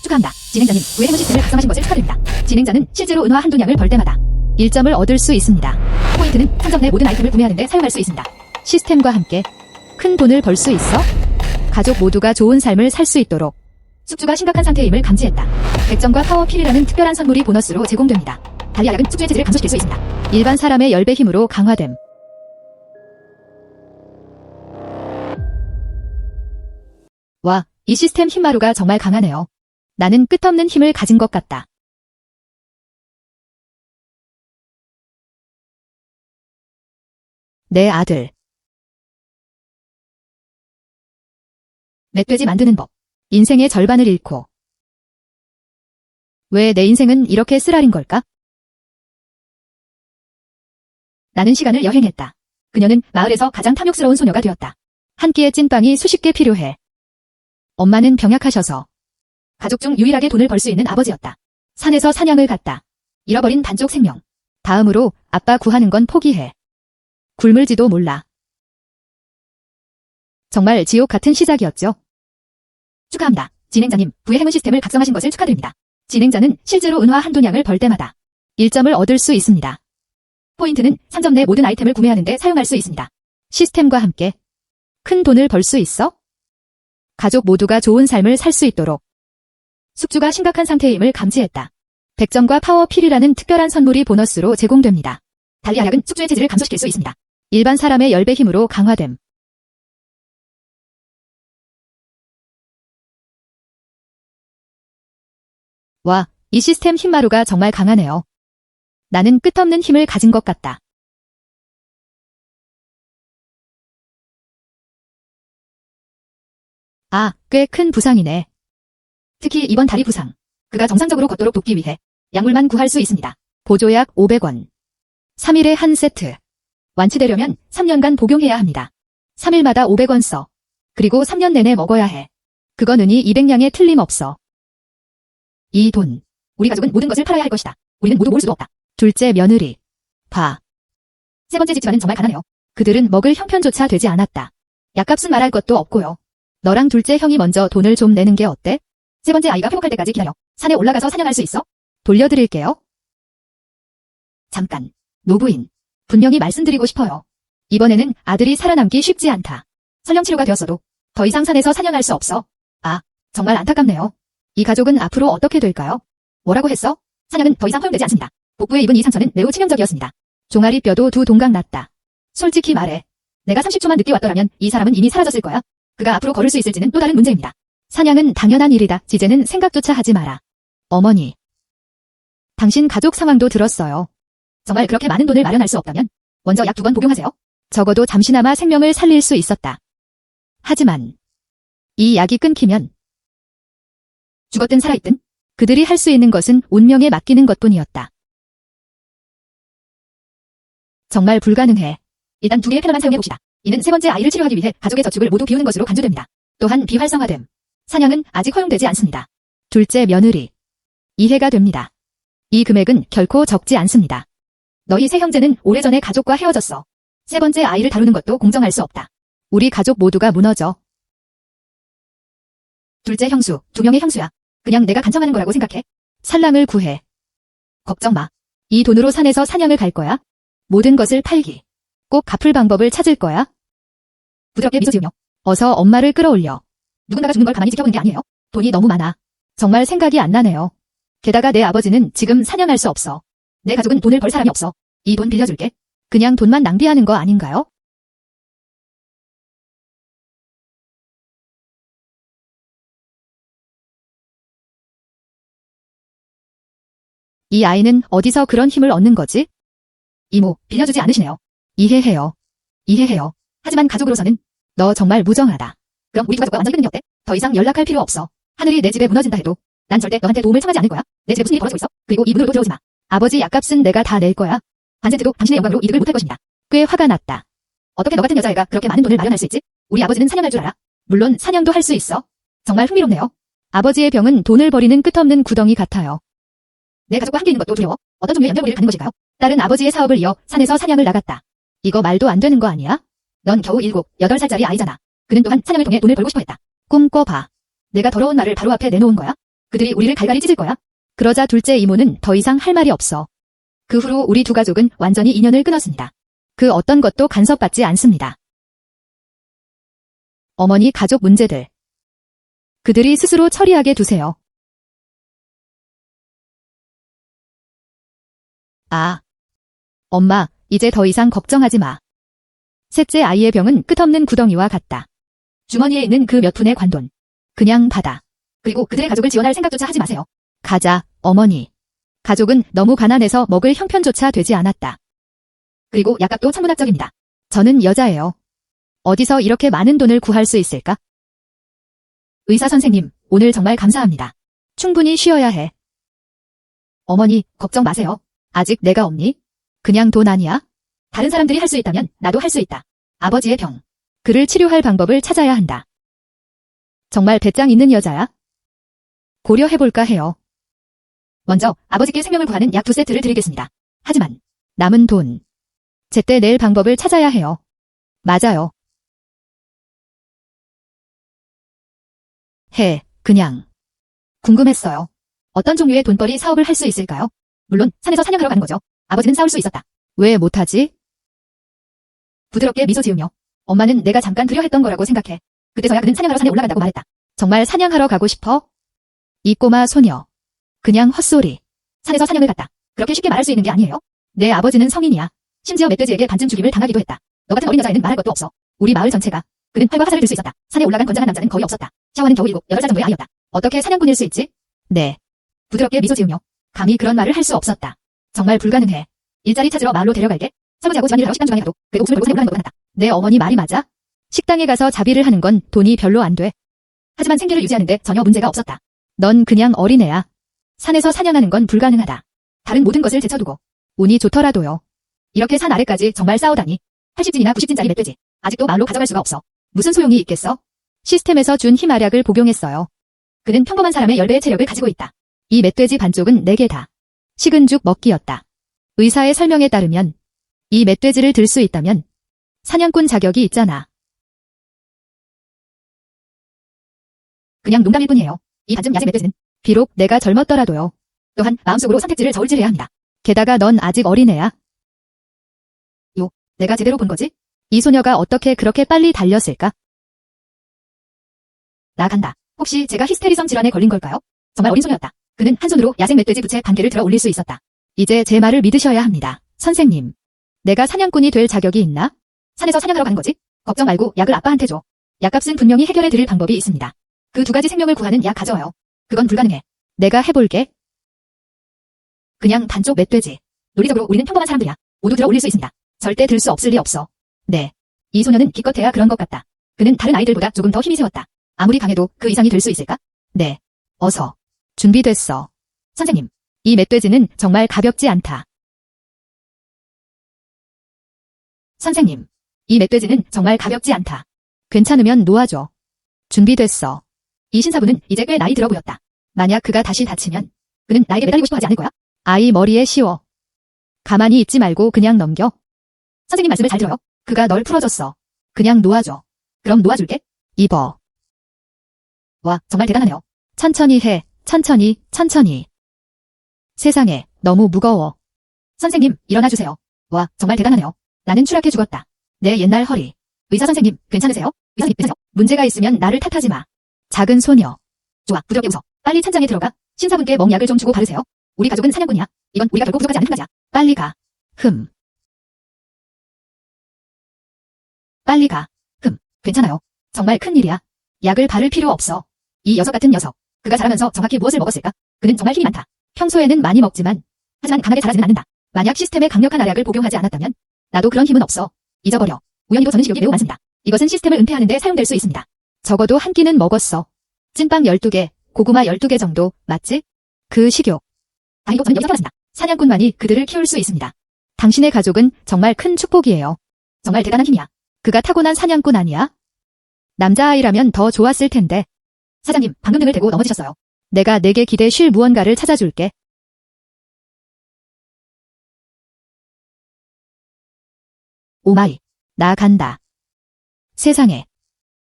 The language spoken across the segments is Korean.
축하합니다. 진행자님, 부의 행운 시스템을 작성하신 것을 축하드립니다. 진행자는 실제로 은화 한두 냥을 벌 때마다 1점을 얻을 수 있습니다. 포인트는 상점 내 모든 아이템을 구매하는 데 사용할 수 있습니다. 시스템과 함께 큰 돈을 벌 수 있어 가족 모두가 좋은 삶을 살 수 있도록 숙주가 심각한 상태임을 감지했다. 100점과 파워 필이라는 특별한 선물이 보너스로 제공됩니다. 달리 아약은 숙주의 체질을 감소시킬 수 있습니다. 일반 사람의 10배 힘으로 강화됨. 와, 이 시스템 힘마루가 정말 강하네요. 나는 끝없는 힘을 가진 것 같다. 내 아들. 멧돼지 만드는 법. 인생의 절반을 잃고. 왜 내 인생은 이렇게 쓰라린 걸까? 나는 시간을 여행했다. 그녀는 마을에서 가장 탐욕스러운 소녀가 되었다. 한 끼의 찐빵이 수십 개 필요해. 엄마는 병약하셔서 가족 중 유일하게 돈을 벌 수 있는 아버지였다. 산에서 사냥을 갔다. 잃어버린 반쪽 생명. 다음으로 아빠 구하는 건 포기해. 굶을지도 몰라. 정말 지옥 같은 시작이었죠. 축하합니다. 진행자님, 부의 행운 시스템을 작성하신 것을 축하드립니다. 진행자는 실제로 은화 한두 냥을 벌 때마다 1점을 얻을 수 있습니다. 포인트는 상점 내 모든 아이템을 구매하는 데 사용할 수 있습니다. 시스템과 함께 큰 돈을 벌 수 있어 가족 모두가 좋은 삶을 살 수 있도록 숙주가 심각한 상태임을 감지했다. 100점과 파워 필이라는 특별한 선물이 보너스로 제공됩니다. 달리 아약은 숙주의 체질을 감소시킬 수 있습니다. 일반 사람의 10배 힘으로 강화됨. 와, 이 시스템 힘마루가 정말 강하네요. 나는 끝없는 힘을 가진 것 같다. 아, 꽤 큰 부상이네. 특히 이번 다리 부상. 그가 정상적으로 걷도록 돕기 위해 약물만 구할 수 있습니다. 보조약 500원. 3일에 한 세트. 완치되려면 3년간 복용해야 합니다. 3일마다 500원 써. 그리고 3년 내내 먹어야 해. 그건 은이 200냥에 틀림없어. 이 돈. 우리 가족은 모든 것을 팔아야 할 것이다. 우리는 모두 모을 수도 없다. 둘째 며느리. 봐. 세 번째 집집안은 정말 가난해요. 그들은 먹을 형편조차 되지 않았다. 약값은 말할 것도 없고요. 너랑 둘째 형이 먼저 돈을 좀 내는 게 어때? 세 번째 아이가 회복할 때까지 기다려. 산에 올라가서 사냥할 수 있어? 돌려드릴게요. 잠깐. 노부인. 분명히 말씀드리고 싶어요. 이번에는 아들이 살아남기 쉽지 않다. 설령 치료가 되었어도 더 이상 산에서 사냥할 수 없어. 아, 정말 안타깝네요. 이 가족은 앞으로 어떻게 될까요? 뭐라고 했어? 사냥은 더 이상 허용되지 않습니다. 복부에 입은 이 상처는 매우 치명적이었습니다. 종아리 뼈도 2동강 났다. 솔직히 말해. 내가 30초만 늦게 왔더라면 이 사람은 이미 사라졌을 거야. 그가 앞으로 걸을 수 있을지는 또 다른 문제입니다. 사냥은 당연한 일이다. 지제는 생각조차 하지 마라. 어머니. 당신 가족 상황도 들었어요. 정말 그렇게 많은 돈을 마련할 수 없다면 먼저 약 2번 복용하세요. 적어도 잠시나마 생명을 살릴 수 있었다. 하지만 이 약이 끊기면 죽었든 살아있든 그들이 할 수 있는 것은 운명에 맡기는 것뿐이었다. 정말 불가능해. 일단 2개의 패널만 사용해봅시다. 이는 세 번째 아이를 치료하기 위해 가족의 저축을 모두 비우는 것으로 간주됩니다. 또한 비활성화됨. 사냥은 아직 허용되지 않습니다. 둘째 며느리. 이해가 됩니다. 이 금액은 결코 적지 않습니다. 너희 세 형제는 오래전에 가족과 헤어졌어. 세 번째 아이를 다루는 것도 공정할 수 없다. 우리 가족 모두가 무너져. 둘째 형수, 2명의 형수야. 그냥 내가 간청하는 거라고 생각해. 산랑을 구해. 걱정 마. 이 돈으로 산에서 사냥을 갈 거야. 모든 것을 팔기. 꼭 갚을 방법을 찾을 거야. 부드럽게 미소 지으며 어서 엄마를 끌어올려. 누군가가 죽는 걸 가만히 지켜보는 게 아니에요. 돈이 너무 많아. 정말 생각이 안 나네요. 게다가 내 아버지는 지금 사냥할 수 없어. 내 가족은 돈을 벌 사람이 없어. 이 돈 빌려줄게. 그냥 돈만 낭비하는 거 아닌가요? 이 아이는 어디서 그런 힘을 얻는 거지? 이모, 빌려주지 않으시네요. 이해해요. 이해해요. 하지만 가족으로서는 너 정말 무정하다. 그럼 우리 두 가족과 완전히 끊는 게 어때? 더 이상 연락할 필요 없어. 하늘이 내 집에 무너진다 해도 난 절대 너한테 도움을 청하지 않을 거야. 내 집에 무슨 일이 벌어지고 있어? 그리고 이 문으로 들어오지 마. 아버지 약값은 내가 다 낼 거야. 반센트도 당신의 영광으로 이득을 못할 것입니다. 꽤 화가 났다. 어떻게 너 같은 여자애가 그렇게 많은 돈을 마련할 수 있지? 우리 아버지는 사냥할 줄 알아. 물론 사냥도 할 수 있어. 정말 흥미롭네요. 아버지의 병은 돈을 버리는 끝없는 구덩이 같아요. 내 가족과 함께 있는 것도 두려워. 어떤 종류의 연결고리를 갖는 것일까요? 딸은 아버지의 사업을 이어 산에서 사냥을 나갔다. 이거 말도 안 되는 거 아니야? 넌 겨우 7, 8살짜리 아이잖아. 그는 또한 사냥을 통해 돈을 벌고 싶어 했다. 꿈꿔봐. 내가 더러운 말을 바로 앞에 내놓은 거야? 그들이 우리를 갈갈이 찢을 거야. 그러자 둘째 이모는 더 이상 할 말이 없어. 그 후로 우리 두 가족은 완전히 인연을 끊었습니다. 그 어떤 것도 간섭받지 않습니다. 어머니 가족 문제들. 그들이 스스로 처리하게 두세요. 아. 엄마, 이제 더 이상 걱정하지 마. 셋째 아이의 병은 끝없는 구덩이와 같다. 주머니에 있는 그 몇 푼의 관돈. 그냥 받아. 그리고 그들의 가족을 지원할 생각조차 하지 마세요. 가자, 어머니. 가족은 너무 가난해서 먹을 형편조차 되지 않았다. 그리고 약값도 천문학적입니다. 저는 여자예요. 어디서 이렇게 많은 돈을 구할 수 있을까? 의사 선생님, 오늘 정말 감사합니다. 충분히 쉬어야 해. 어머니, 걱정 마세요. 아직 내가 없니? 그냥 돈 아니야? 다른 사람들이 할 수 있다면 나도 할 수 있다. 아버지의 병. 그를 치료할 방법을 찾아야 한다. 정말 배짱 있는 여자야? 고려해볼까 해요. 먼저 아버지께 생명을 구하는 약 2세트를 드리겠습니다. 하지만 남은 돈. 제때 낼 방법을 찾아야 해요. 맞아요. 그냥. 궁금했어요. 어떤 종류의 돈벌이 사업을 할 수 있을까요? 물론 산에서 사냥하러 가는 거죠. 아버지는 싸울 수 있었다. 왜 못하지? 부드럽게 미소 지으며 엄마는 내가 잠깐 두려워했던 거라고 생각해. 그때서야 그는 사냥하러 산에 올라간다고 말했다. 정말 사냥하러 가고 싶어? 이 꼬마 소녀. 그냥 헛소리. 산에서 사냥을 갔다. 그렇게 쉽게 말할 수 있는 게 아니에요. 내 아버지는 성인이야. 심지어 멧돼지에게 반쯤 죽임을 당하기도 했다. 너 같은 어린 여자애는 말할 것도 없어. 우리 마을 전체가. 그는 활과 화살을 들 수 있었다. 산에 올라간 건장한 남자는 거의 없었다. 샤워는 겨우 7, 8살 정도의 아이였다. 어떻게 사냥꾼일 수 있지? 네. 부드럽게 미소 지으며 감히 그런 말을 할 수 없었다. 정말 불가능해. 일자리 찾으러 마을로 데려갈게. 설거지하고 집안일을 하고 식당 주방에 가도 그래도 목숨을 걸고 산에 올라가는 것보다 낫다. 내 어머니 말이 맞아? 식당에 가서 자비를 하는 건 돈이 별로 안 돼. 하지만 생계를 유지하는데 전혀 문제가 없었다. 넌 그냥 어린애야. 산에서 사냥하는 건 불가능하다. 다른 모든 것을 제쳐두고 운이 좋더라도요. 이렇게 산 아래까지 정말 싸우다니. 80진이나 90진짜리 멧돼지. 아직도 마을로 가져갈 수가 없어. 무슨 소용이 있겠어? 시스템에서 준 힘활약을 복용했어요. 그는 평범한 사람의 10배의 체력을 가지고 있다. 이 멧돼지 반쪽은 4개다. 식은 죽 먹기였다. 의사의 설명에 따르면 이 멧돼지를 들 수 있다면 사냥꾼 자격이 있잖아. 그냥 농담일 뿐이에요. 이 반쯤 야생 멧돼지는 비록 내가 젊었더라도요. 또한 마음속으로 선택지를 저울질해야 합니다. 게다가 넌 아직 어린애야. 내가 제대로 본 거지? 이 소녀가 어떻게 그렇게 빨리 달렸을까? 나 간다. 혹시 제가 히스테리성 질환에 걸린 걸까요? 정말 어린 소녀였다. 그는 한 손으로 야생 멧돼지 부채 반개를 들어 올릴 수 있었다. 이제 제 말을 믿으셔야 합니다. 선생님. 내가 사냥꾼이 될 자격이 있나? 산에서 사냥하러 가는 거지? 걱정 말고 약을 아빠한테 줘. 약값은 분명히 해결해 드릴 방법이 있습니다. 그 2가지 생명을 구하는 약 가져와요. 그건 불가능해. 내가 해볼게. 그냥 반쪽 멧돼지. 논리적으로 우리는 평범한 사람들이야. 모두 들어 올릴 수 있습니다. 절대 들 수 없을 리 없어. 네. 이 소녀는 기껏해야 그런 것 같다. 그는 다른 아이들보다 조금 더 힘이 세웠다. 아무리 강해도 그 이상이 될 수 있을까? 네. 어서. 준비됐어. 선생님. 이 멧돼지는 정말 가볍지 않다. 선생님. 이 멧돼지는 정말 가볍지 않다. 괜찮으면 놓아줘. 준비됐어. 이 신사부는 이제 꽤 나이 들어 보였다. 만약 그가 다시 다치면 그는 나에게 매달리고 싶어 하지 않을 거야? 아이 머리에 씌워. 가만히 있지 말고 그냥 넘겨. 선생님 말씀을 잘 들어요. 그가 널 풀어줬어. 그냥 놓아줘. 그럼 놓아줄게. 입어. 와, 정말 대단하네요. 천천히 해. 천천히, 천천히. 세상에, 너무 무거워. 선생님, 일어나주세요. 와, 정말 대단하네요. 나는 추락해 죽었다. 내 옛날 허리. 의사 선생님, 괜찮으세요? 의사님, 괜찮으세요? 문제가 있으면 나를 탓하지 마. 작은 소녀. 좋아, 부드럽게 웃어. 빨리 찬장에 들어가. 신사분께 먹약을 좀 주고 바르세요. 우리 가족은 사냥꾼이야. 이건 우리가 결코 부족하지 않은 한 가지야. 빨리 가. 빨리 가. 괜찮아요. 정말 큰일이야. 약을 바를 필요 없어. 이 녀석 같은 녀석. 그가 자라면서 정확히 무엇을 먹었을까? 그는 정말 힘이 많다. 평소에는 많이 먹지만 하지만 강하게 자라지는 않는다. 만약 시스템에 강력한 알약을 복용하지 않았다면 나도 그런 힘은 없어. 잊어버려. 우연히도 저는 식욕이 매우 많습니다. 이것은 시스템을 은폐하는 데 사용될 수 있습니다. 적어도 한 끼는 먹었어. 찐빵 12개, 고구마 12개 정도, 맞지? 그 식욕. 다행히도 저는 여기서 태어났습니다. 사냥꾼만이 그들을 키울 수 있습니다. 당신의 가족은 정말 큰 축복이에요. 정말 대단한 힘이야. 그가 타고난 사냥꾼 아니야? 남자아이라면 더 좋았을 텐데. 사장님, 방금 등을 대고 넘어지셨어요. 내가 내게 기대 쉴 무언가를 찾아줄게. 오마이, 나 간다. 세상에.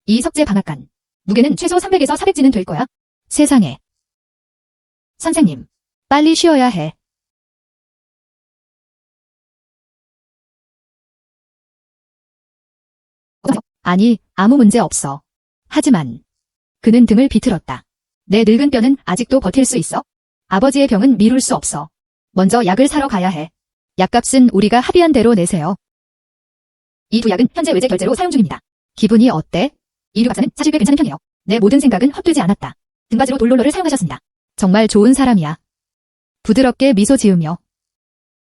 이 석재 방앗간. 무게는 최소 300에서 400진은 될 거야. 세상에. 선생님, 빨리 쉬어야 해. 아니, 아무 문제 없어. 하지만 그는 등을 비틀었다. 내 늙은 뼈는 아직도 버틸 수 있어? 아버지의 병은 미룰 수 없어. 먼저 약을 사러 가야 해. 약값은 우리가 합의한 대로 내세요. 이 두 약은 현재 외제 결제로 사용 중입니다. 기분이 어때? 이류 박사는 사실 꽤 괜찮은 편이에요. 내 모든 생각은 헛되지 않았다. 등받이로 돌롤러를 사용하셨습니다. 정말 좋은 사람이야. 부드럽게 미소 지으며.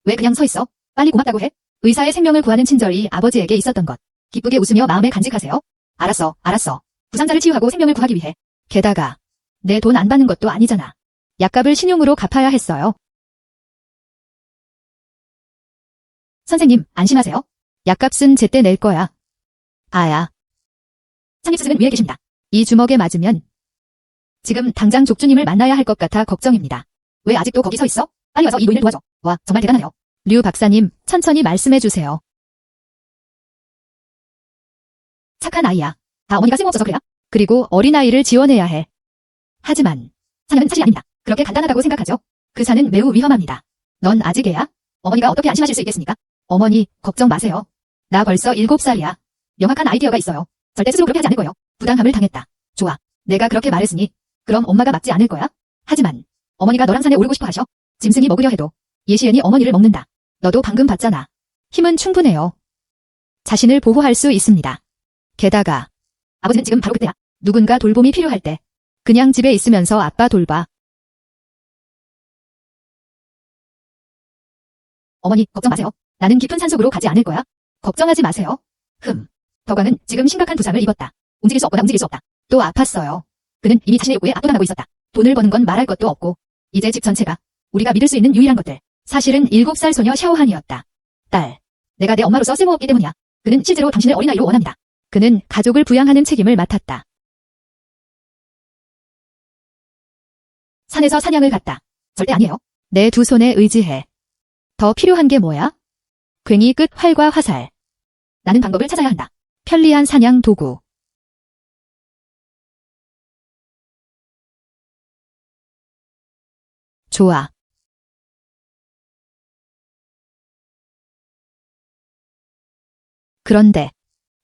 왜 그냥 서 있어? 빨리 고맙다고 해. 의사의 생명을 구하는 친절이 아버지에게 있었던 것. 기쁘게 웃으며 마음에 간직하세요. 알았어, 알았어. 부상자를 치유하고 생명을 구하기 위해. 게다가 내 돈 안 받는 것도 아니잖아. 약값을 신용으로 갚아야 했어요. 선생님, 안심하세요. 약값은 제때 낼 거야. 아야. 상립스승은 위에 계십니다. 이 주먹에 맞으면 지금 당장 족주님을 만나야 할 것 같아 걱정입니다. 왜 아직도 거기 서 있어? 빨리 와서 이 노인을 도와줘. 와, 정말 대단하네요. 류 박사님, 천천히 말씀해 주세요. 착한 아이야. 다 어머니가 쓸모없어서 그래요? 그리고 어린아이를 지원해야 해. 하지만 사냥은 사실이 아닙니다. 그렇게 간단하다고 생각하죠? 그 산은 매우 위험합니다. 넌 아직 애야? 어머니가 어떻게 안심하실 수 있겠습니까? 어머니, 걱정 마세요. 나 벌써 7살이야. 명확한 아이디어가 있어요. 절대 스스로 그렇게 하지 않을 거예요. 부당함을 당했다. 좋아. 내가 그렇게 말했으니 그럼 엄마가 막지 않을 거야? 하지만 어머니가 너랑 산에 오르고 싶어 하셔. 짐승이 먹으려 해도 예시연이 어머니를 먹는다. 너도 방금 봤잖아. 힘은 충분해요. 자신을 보호할 수 있습니다. 게다가 아버지는 지금 바로 그때야. 누군가 돌봄이 필요할 때 그냥 집에 있으면서 아빠 돌봐. 어머니, 걱정 마세요. 나는 깊은 산속으로 가지 않을 거야. 걱정하지 마세요. 덕왕은 지금 심각한 부상을 입었다. 움직일 수 없거나 움직일 수 없다. 또 아팠어요. 그는 이미 자신의 욕구에 압도당하고 있었다. 돈을 버는 건 말할 것도 없고 이제 집 전체가 우리가 믿을 수 있는 유일한 것들. 사실은 7살 소녀 샤오한이었다. 딸, 내가 내 엄마로서 쓸모없기 때문이야. 그는 실제로 당신을 어린아이로 원합니다. 그는 가족을 부양하는 책임을 맡았다. 산에서 사냥을 갔다. 절대 아니에요. 내 두 손에 의지해. 더 필요한 게 뭐야? 괭이 끝 활과 화살. 나는 방법을 찾아야 한다. 편리한 사냥 도구. 좋아. 그런데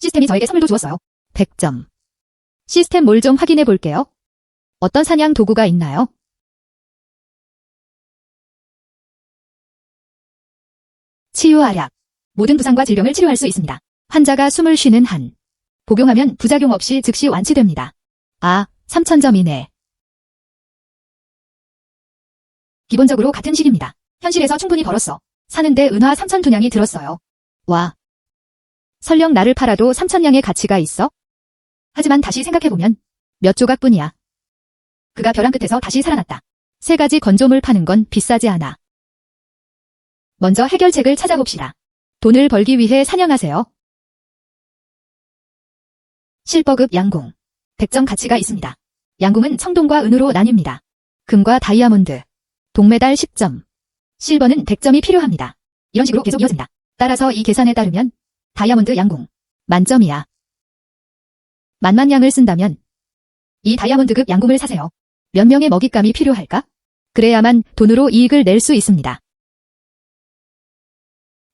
시스템이 저에게 선물도 주었어요. 100점. 시스템 뭘 좀 확인해 볼게요. 어떤 사냥 도구가 있나요? 치유활약. 모든 부상과 질병을 치료할 수 있습니다. 환자가 숨을 쉬는 한. 복용하면 부작용 없이 즉시 완치됩니다. 3000점 이내. 기본적으로 같은 식입니다. 현실에서 충분히 벌었어. 사는데 은화 3000두냥이 들었어요. 와. 설령 나를 팔아도 3000냥의 가치가 있어? 하지만 다시 생각해보면 몇 조각뿐이야. 그가 벼랑 끝에서 다시 살아났다. 3가지 건조물 파는 건 비싸지 않아. 먼저 해결책을 찾아봅시다. 돈을 벌기 위해 사냥하세요. 실버급 양궁. 100점 가치가 있습니다. 양궁은 청동과 은으로 나뉩니다. 금과 다이아몬드. 동메달 10점. 실버는 100점이 필요합니다. 이런 식으로 계속 이어집니다. 따라서 이 계산에 따르면 다이아몬드 양궁. 만점이야. 만만냥을 쓴다면 이 다이아몬드급 양궁을 사세요. 몇 명의 먹잇감이 필요할까? 그래야만 돈으로 이익을 낼 수 있습니다.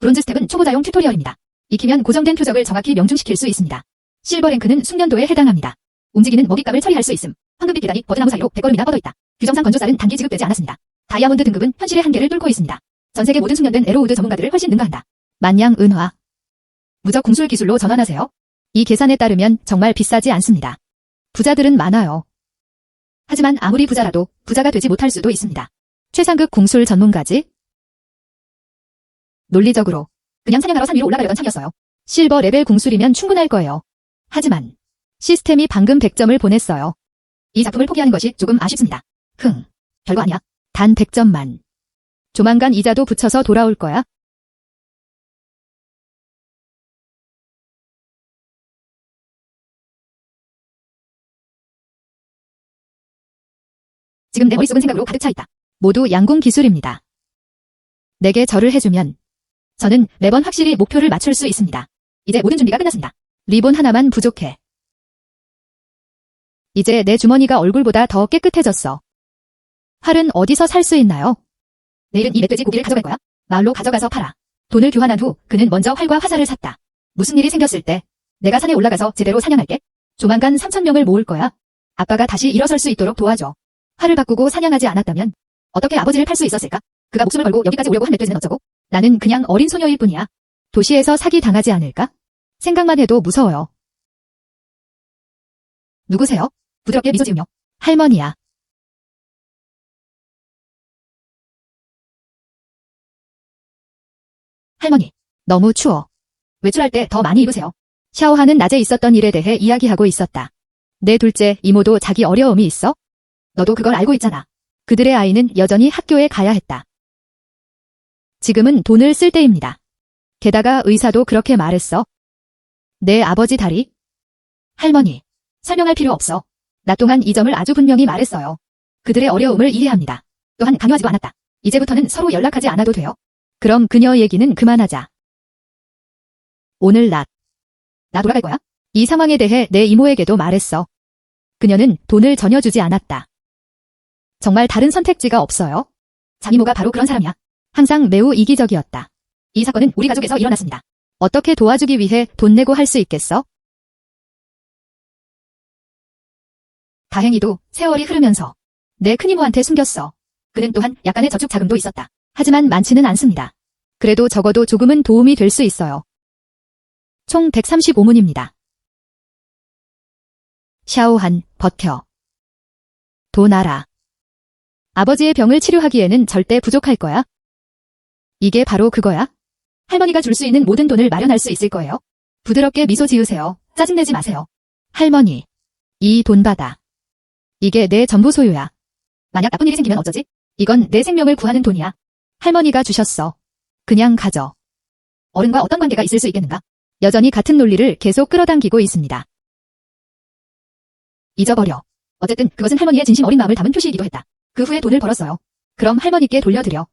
브론즈 스텝은 초보자용 튜토리얼입니다. 익히면 고정된 표적을 정확히 명중시킬 수 있습니다. 실버 랭크는 숙련도에 해당합니다. 움직이는 먹잇감을 처리할 수 있음. 황금빛 계단이 버드나무 사이로 100걸음이나 뻗어있다. 규정상 건조쌀은 단기 지급되지 않았습니다. 다이아몬드 등급은 현실의 한계를 뚫고 있습니다. 전세계 모든 숙련된 에로우드 전문가들을 훨씬 능가한다. 만냥 은화. 무적 궁술 기술로 전환하세요. 이 계산에 따르면 정말 비싸지 않습니다. 부자들은 많아요. 하지만 아무리 부자라도 부자가 되지 못할 수도 있습니다. 최상급 궁술 전문가지? 논리적으로 그냥 사냥하러 산 위로 올라가려던 참이었어요. 실버 레벨 궁술이면 충분할 거예요. 하지만 시스템이 방금 100점을 보냈어요. 이 작품을 포기하는 것이 조금 아쉽습니다. 별거 아니야. 단 100점만. 조만간 이자도 붙여서 돌아올 거야. 지금 내 머릿속은 생각으로 가득 차 있다. 모두 양궁 기술입니다. 내게 절을 해주면 저는 매번 확실히 목표를 맞출 수 있습니다. 이제 모든 준비가 끝났습니다. 리본 하나만 부족해. 이제 내 주머니가 얼굴보다 더 깨끗해졌어. 활은 어디서 살 수 있나요? 내일은 이 멧돼지 고기를 가져갈 거야. 마을로 가져가서 팔아. 돈을 교환한 후 그는 먼저 활과 화살을 샀다. 무슨 일이 생겼을 때 내가 산에 올라가서 제대로 사냥할게. 조만간 3,000명을 모을 거야. 아빠가 다시 일어설 수 있도록 도와줘. 활을 바꾸고 사냥하지 않았다면 어떻게 아버지를 팔 수 있었을까? 그가 목숨을 걸고 여기까지 오려고 한 멧돼지는 어쩌고? 나는 그냥 어린 소녀일 뿐이야. 도시에서 사기 당하지 않을까? 생각만 해도 무서워요. 누구세요? 부드럽게 미소 지으며. 할머니야. 할머니, 너무 추워. 외출할 때 더 많이 입으세요. 샤오하는 낮에 있었던 일에 대해 이야기하고 있었다. 내 둘째 이모도 자기 어려움이 있어? 너도 그걸 알고 있잖아. 그들의 아이는 여전히 학교에 가야 했다. 지금은 돈을 쓸 때입니다. 게다가 의사도 그렇게 말했어. 내 아버지 다리? 할머니, 설명할 필요 없어. 낮 동안 이 점을 아주 분명히 말했어요. 그들의 어려움을 이해합니다. 또한 강요하지도 않았다. 이제부터는 서로 연락하지 않아도 돼요. 그럼 그녀 얘기는 그만하자. 오늘 나 돌아갈 거야? 이 상황에 대해 내 이모에게도 말했어. 그녀는 돈을 전혀 주지 않았다. 정말 다른 선택지가 없어요? 장이모가 바로 그런 사람이야. 항상 매우 이기적이었다. 이 사건은 우리 가족에서 일어났습니다. 어떻게 도와주기 위해 돈 내고 할 수 있겠어? 다행히도 세월이 흐르면서 내 큰이모한테 숨겼어. 그는 또한 약간의 저축 자금도 있었다. 하지만 많지는 않습니다. 그래도 적어도 조금은 도움이 될 수 있어요. 총 135문입니다. 샤오한, 버텨. 돈 알아. 아버지의 병을 치료하기에는 절대 부족할 거야. 이게 바로 그거야? 할머니가 줄 수 있는 모든 돈을 마련할 수 있을 거예요. 부드럽게 미소 지으세요. 짜증내지 마세요. 할머니, 이 돈 받아. 이게 내 전부 소유야. 만약 나쁜 일이 생기면 어쩌지? 이건 내 생명을 구하는 돈이야. 할머니가 주셨어. 그냥 가져. 어른과 어떤 관계가 있을 수 있겠는가? 여전히 같은 논리를 계속 끌어당기고 있습니다. 잊어버려. 어쨌든 그것은 할머니의 진심 어린 마음을 담은 표시이기도 했다. 그 후에 돈을 벌었어요. 그럼 할머니께 돌려드려.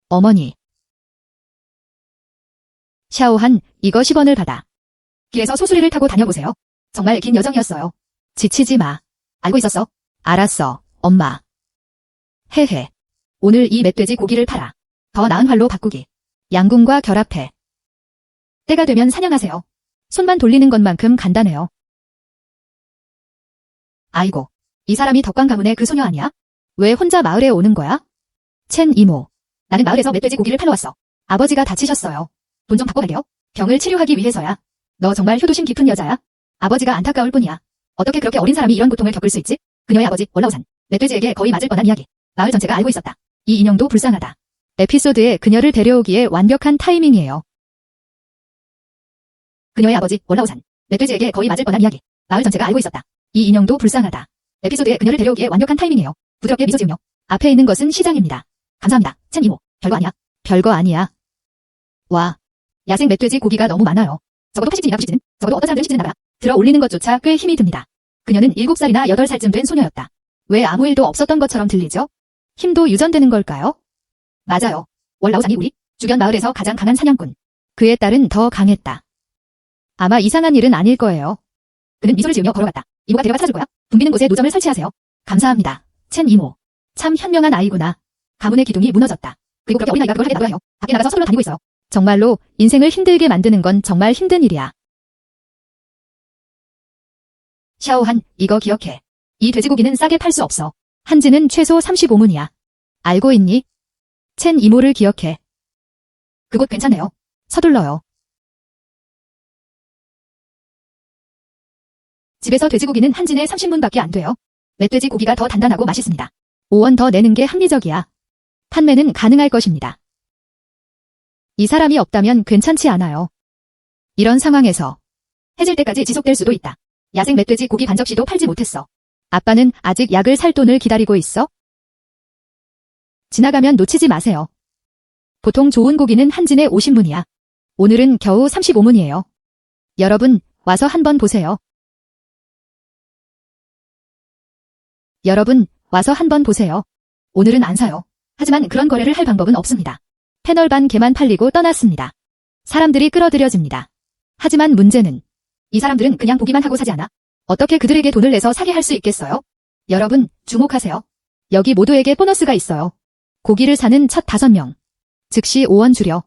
어머니. 샤오한, 이거 10원을 받아. 길에서 소수리를 타고 다녀보세요. 정말 긴 여정이었어요. 지치지 마. 알고 있었어. 알았어, 엄마. 헤헤. 오늘 이 멧돼지 고기를 팔아. 더 나은 활로 바꾸기. 양궁과 결합해. 때가 되면 사냥하세요. 손만 돌리는 것만큼 간단해요. 아이고, 이 사람이 덕광 가문의 그 소녀 아니야? 왜 혼자 마을에 오는 거야? 첸 이모. 나는 마을에서 멧돼지 고기를 팔러 왔어. 아버지가 다치셨어요. 돈 좀 받고 갈게요. 병을 치료하기 위해서야. 너 정말 효도심 깊은 여자야. 아버지가 안타까울 뿐이야. 어떻게 그렇게 어린 사람이 이런 고통을 겪을 수 있지? 그녀의 아버지, 월라우산. 멧돼지에게 거의 맞을 뻔한 이야기. 마을 전체가 알고 있었다. 이 인형도 불쌍하다. 에피소드에 그녀를 데려오기에 완벽한 타이밍이에요. 그녀의 아버지, 월라우산. 멧돼지에게 거의 맞을 뻔한 이야기. 마을 전체가 알고 있었다. 이 인형도 불쌍하다. 에피소드에 그녀를 데려오기에 완벽한 타이밍이에요. 부드럽게 미소 지으며. 앞에 있는 것은 시장입니다. 감사합니다, 첸 이모. 별거 아니야. 별거 아니야. 와. 야생 멧돼지 고기가 너무 많아요. 적어도 80진이나 90진, 적어도 어떤 사람들은 10진은 나가. 들어 올리는 것조차 꽤 힘이 듭니다. 그녀는 7살이나 8살쯤 된 소녀였다. 왜 아무 일도 없었던 것처럼 들리죠? 힘도 유전되는 걸까요? 맞아요. 월라우산이 우리 주변 마을에서 가장 강한 사냥꾼. 그의 딸은 더 강했다. 아마 이상한 일은 아닐 거예요. 그는 미소를 지으며 걸어갔다. 이모가 데려가 찾아줄 거야. 붐비는 곳에 노점을 설치하세요. 감사합니다, 첸 이모. 참 현명한 아이구나. 가문의 기둥이 무너졌다. 그리고 그렇게 어린아이가 그걸 하게 놔둬야 해요. 밖에 나가서 서둘러 다니고 있어요. 정말로 인생을 힘들게 만드는 건 정말 힘든 일이야. 샤오한, 이거 기억해. 이 돼지고기는 싸게 팔 수 없어. 한 진은 최소 35문이야. 알고 있니? 첸 이모를 기억해. 그곳 괜찮네요. 서둘러요. 집에서 돼지고기는 한 진에 30문밖에 안 돼요. 멧돼지 고기가 더 단단하고 맛있습니다. 5원 더 내는 게 합리적이야. 판매는 가능할 것입니다. 이 사람이 없다면 괜찮지 않아요. 이런 상황에서 해질 때까지 지속될 수도 있다. 야생 멧돼지 고기 반접시도 팔지 못했어. 아빠는 아직 약을 살 돈을 기다리고 있어? 지나가면 놓치지 마세요. 보통 좋은 고기는 한 진에 50문이야. 오늘은 겨우 35문이에요. 여러분, 와서 한번 보세요. 여러분, 와서 한번 보세요. 오늘은 안 사요. 하지만 그런 거래를 할 방법은 없습니다. 패널 반 개만 팔리고 떠났습니다. 사람들이 끌어들여집니다. 하지만 문제는 이 사람들은 그냥 보기만 하고 사지 않아. 어떻게 그들에게 돈을 내서 사게 할 수 있겠어요? 여러분, 주목하세요. 여기 모두에게 보너스가 있어요. 고기를 사는 첫 5명. 즉시 5원 주려.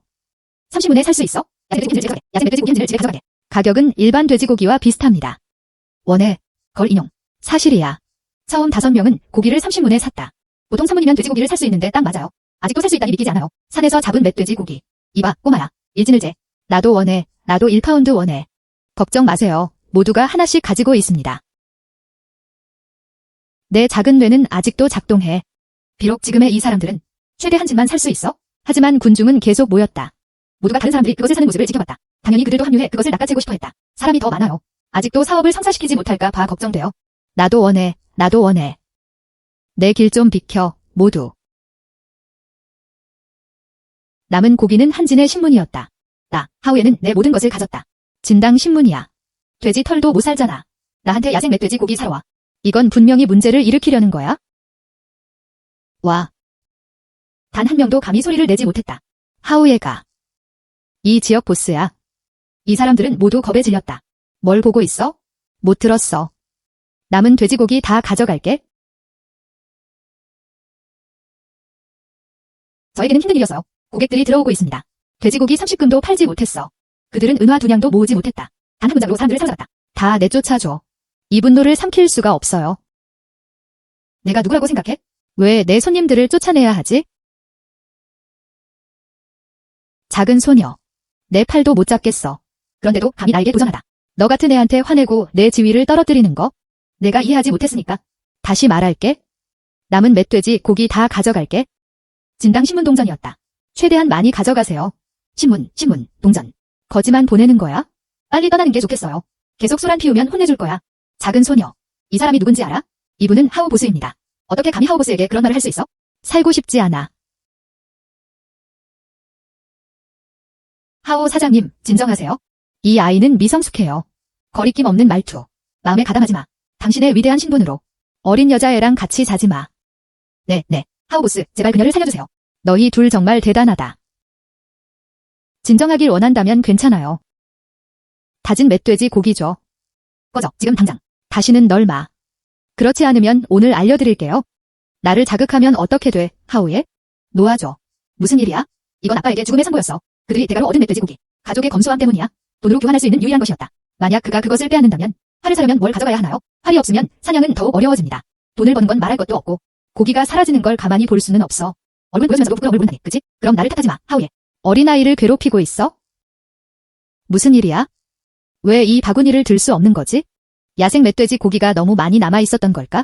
30분에 살 수 있어? 야생 돼지고기 한 진을 집에 가져가게. 가격은 일반 돼지고기와 비슷합니다. 원해. 걸 인용. 사실이야. 처음 5명은 고기를 30문에 샀다. 보통 3문이면 돼지고기를 살 수 있는데 딱 맞아요. 아직도 살 수 있다니 믿기지 않아요. 산에서 잡은 멧돼지고기. 이봐, 꼬마야. 일진을제. 나도 원해. 나도 1파운드 원해. 걱정 마세요. 모두가 하나씩 가지고 있습니다. 내 작은 뇌는 아직도 작동해. 비록 지금의 이 사람들은 최대 한 진만 살 수 있어. 하지만 군중은 계속 모였다. 모두가 다른 사람들이 그것을 사는 모습을 지켜봤다. 당연히 그들도 합류해 그것을 낚아채고 싶어 했다. 사람이 더 많아요. 아직도 사업을 성사시키지 못할까 봐 걱정돼요. 나도 원해. 나도 원해. 내 길 좀 비켜. 모두. 남은 고기는 한 진의 신문이었다. 나, 하우에는 내 모든 것을 가졌다. 진당 신문이야. 돼지 털도 못 살잖아. 나한테 야생 멧돼지 고기 사러 와. 이건 분명히 문제를 일으키려는 거야. 와. 단 한 명도 감히 소리를 내지 못했다. 하우에가. 이 지역 보스야. 이 사람들은 모두 겁에 질렸다. 뭘 보고 있어? 못 들었어. 남은 돼지고기 다 가져갈게. 저에게는 힘든 일이었어요. 고객들이 들어오고 있습니다. 돼지고기 30근도 팔지 못했어. 그들은 은화 2냥도 모으지 못했다. 단 한 문장으로 사람들을 사로잡았다. 다 내쫓아줘. 이 분노를 삼킬 수가 없어요. 내가 누구라고 생각해? 왜 내 손님들을 쫓아내야 하지? 작은 소녀. 내 팔도 못 잡겠어. 그런데도 감히 나에게 도전하다. 너 같은 애한테 화내고 내 지위를 떨어뜨리는 거? 내가 이해하지 못했으니까. 다시 말할게. 남은 멧돼지 고기 다 가져갈게. 진당 신문 동전이었다. 최대한 많이 가져가세요. 신문, 동전. 거지만 보내는 거야? 빨리 떠나는 게 좋겠어요. 계속 소란 피우면 혼내줄 거야. 작은 소녀. 이 사람이 누군지 알아? 이분은 하우 보스입니다. 어떻게 감히 하우 보스에게 그런 말을 할 수 있어? 살고 싶지 않아. 하우 사장님, 진정하세요. 이 아이는 미성숙해요. 거리낌 없는 말투. 마음에 가담하지 마. 당신의 위대한 신분으로. 어린 여자애랑 같이 자지 마. 네. 하우 보스, 제발 그녀를 살려주세요. 너희 둘 정말 대단하다. 진정하길 원한다면 괜찮아요. 다진 멧돼지 고기죠. 꺼져, 지금 당장. 다시는 널 마. 그렇지 않으면 오늘 알려드릴게요. 나를 자극하면 어떻게 돼, 하우에? 놓아줘. 무슨 일이야? 이건 아빠에게 죽음의 선고였어. 그들이 대가로 얻은 멧돼지 고기. 가족의 검소함 때문이야. 돈으로 교환할 수 있는 유일한 것이었다. 만약 그가 그것을 빼앗는다면 활을 사려면 뭘 가져가야 하나요? 활이 없으면 사냥은 더욱 어려워집니다. 돈을 버는 건 말할 것도 없고 고기가 사라지는 걸 가만히 볼 수는 없어. 얼굴 보여주면서도 부끄러움을 본다니, 그치? 그럼 나를 탓하지 마, 하우에. 어린아이를 괴롭히고 있어? 무슨 일이야? 왜 이 바구니를 들 수 없는 거지? 야생 멧돼지 고기가 너무 많이 남아 있었던 걸까?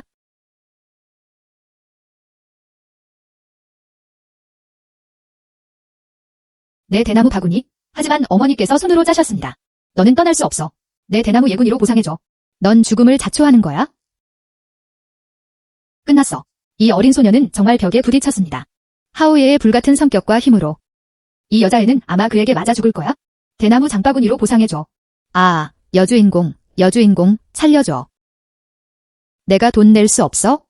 내 대나무 바구니? 하지만 어머니께서 손으로 짜셨습니다. 너는 떠날 수 없어. 내 대나무 예군이로 보상해줘. 넌 죽음을 자초하는 거야? 끝났어. 이 어린 소녀는 정말 벽에 부딪혔습니다. 하우에의 불같은 성격과 힘으로. 이 여자애는 아마 그에게 맞아 죽을 거야? 대나무 장바구니로 보상해줘. 아, 여주인공, 살려줘. 내가 돈 낼 수 없어?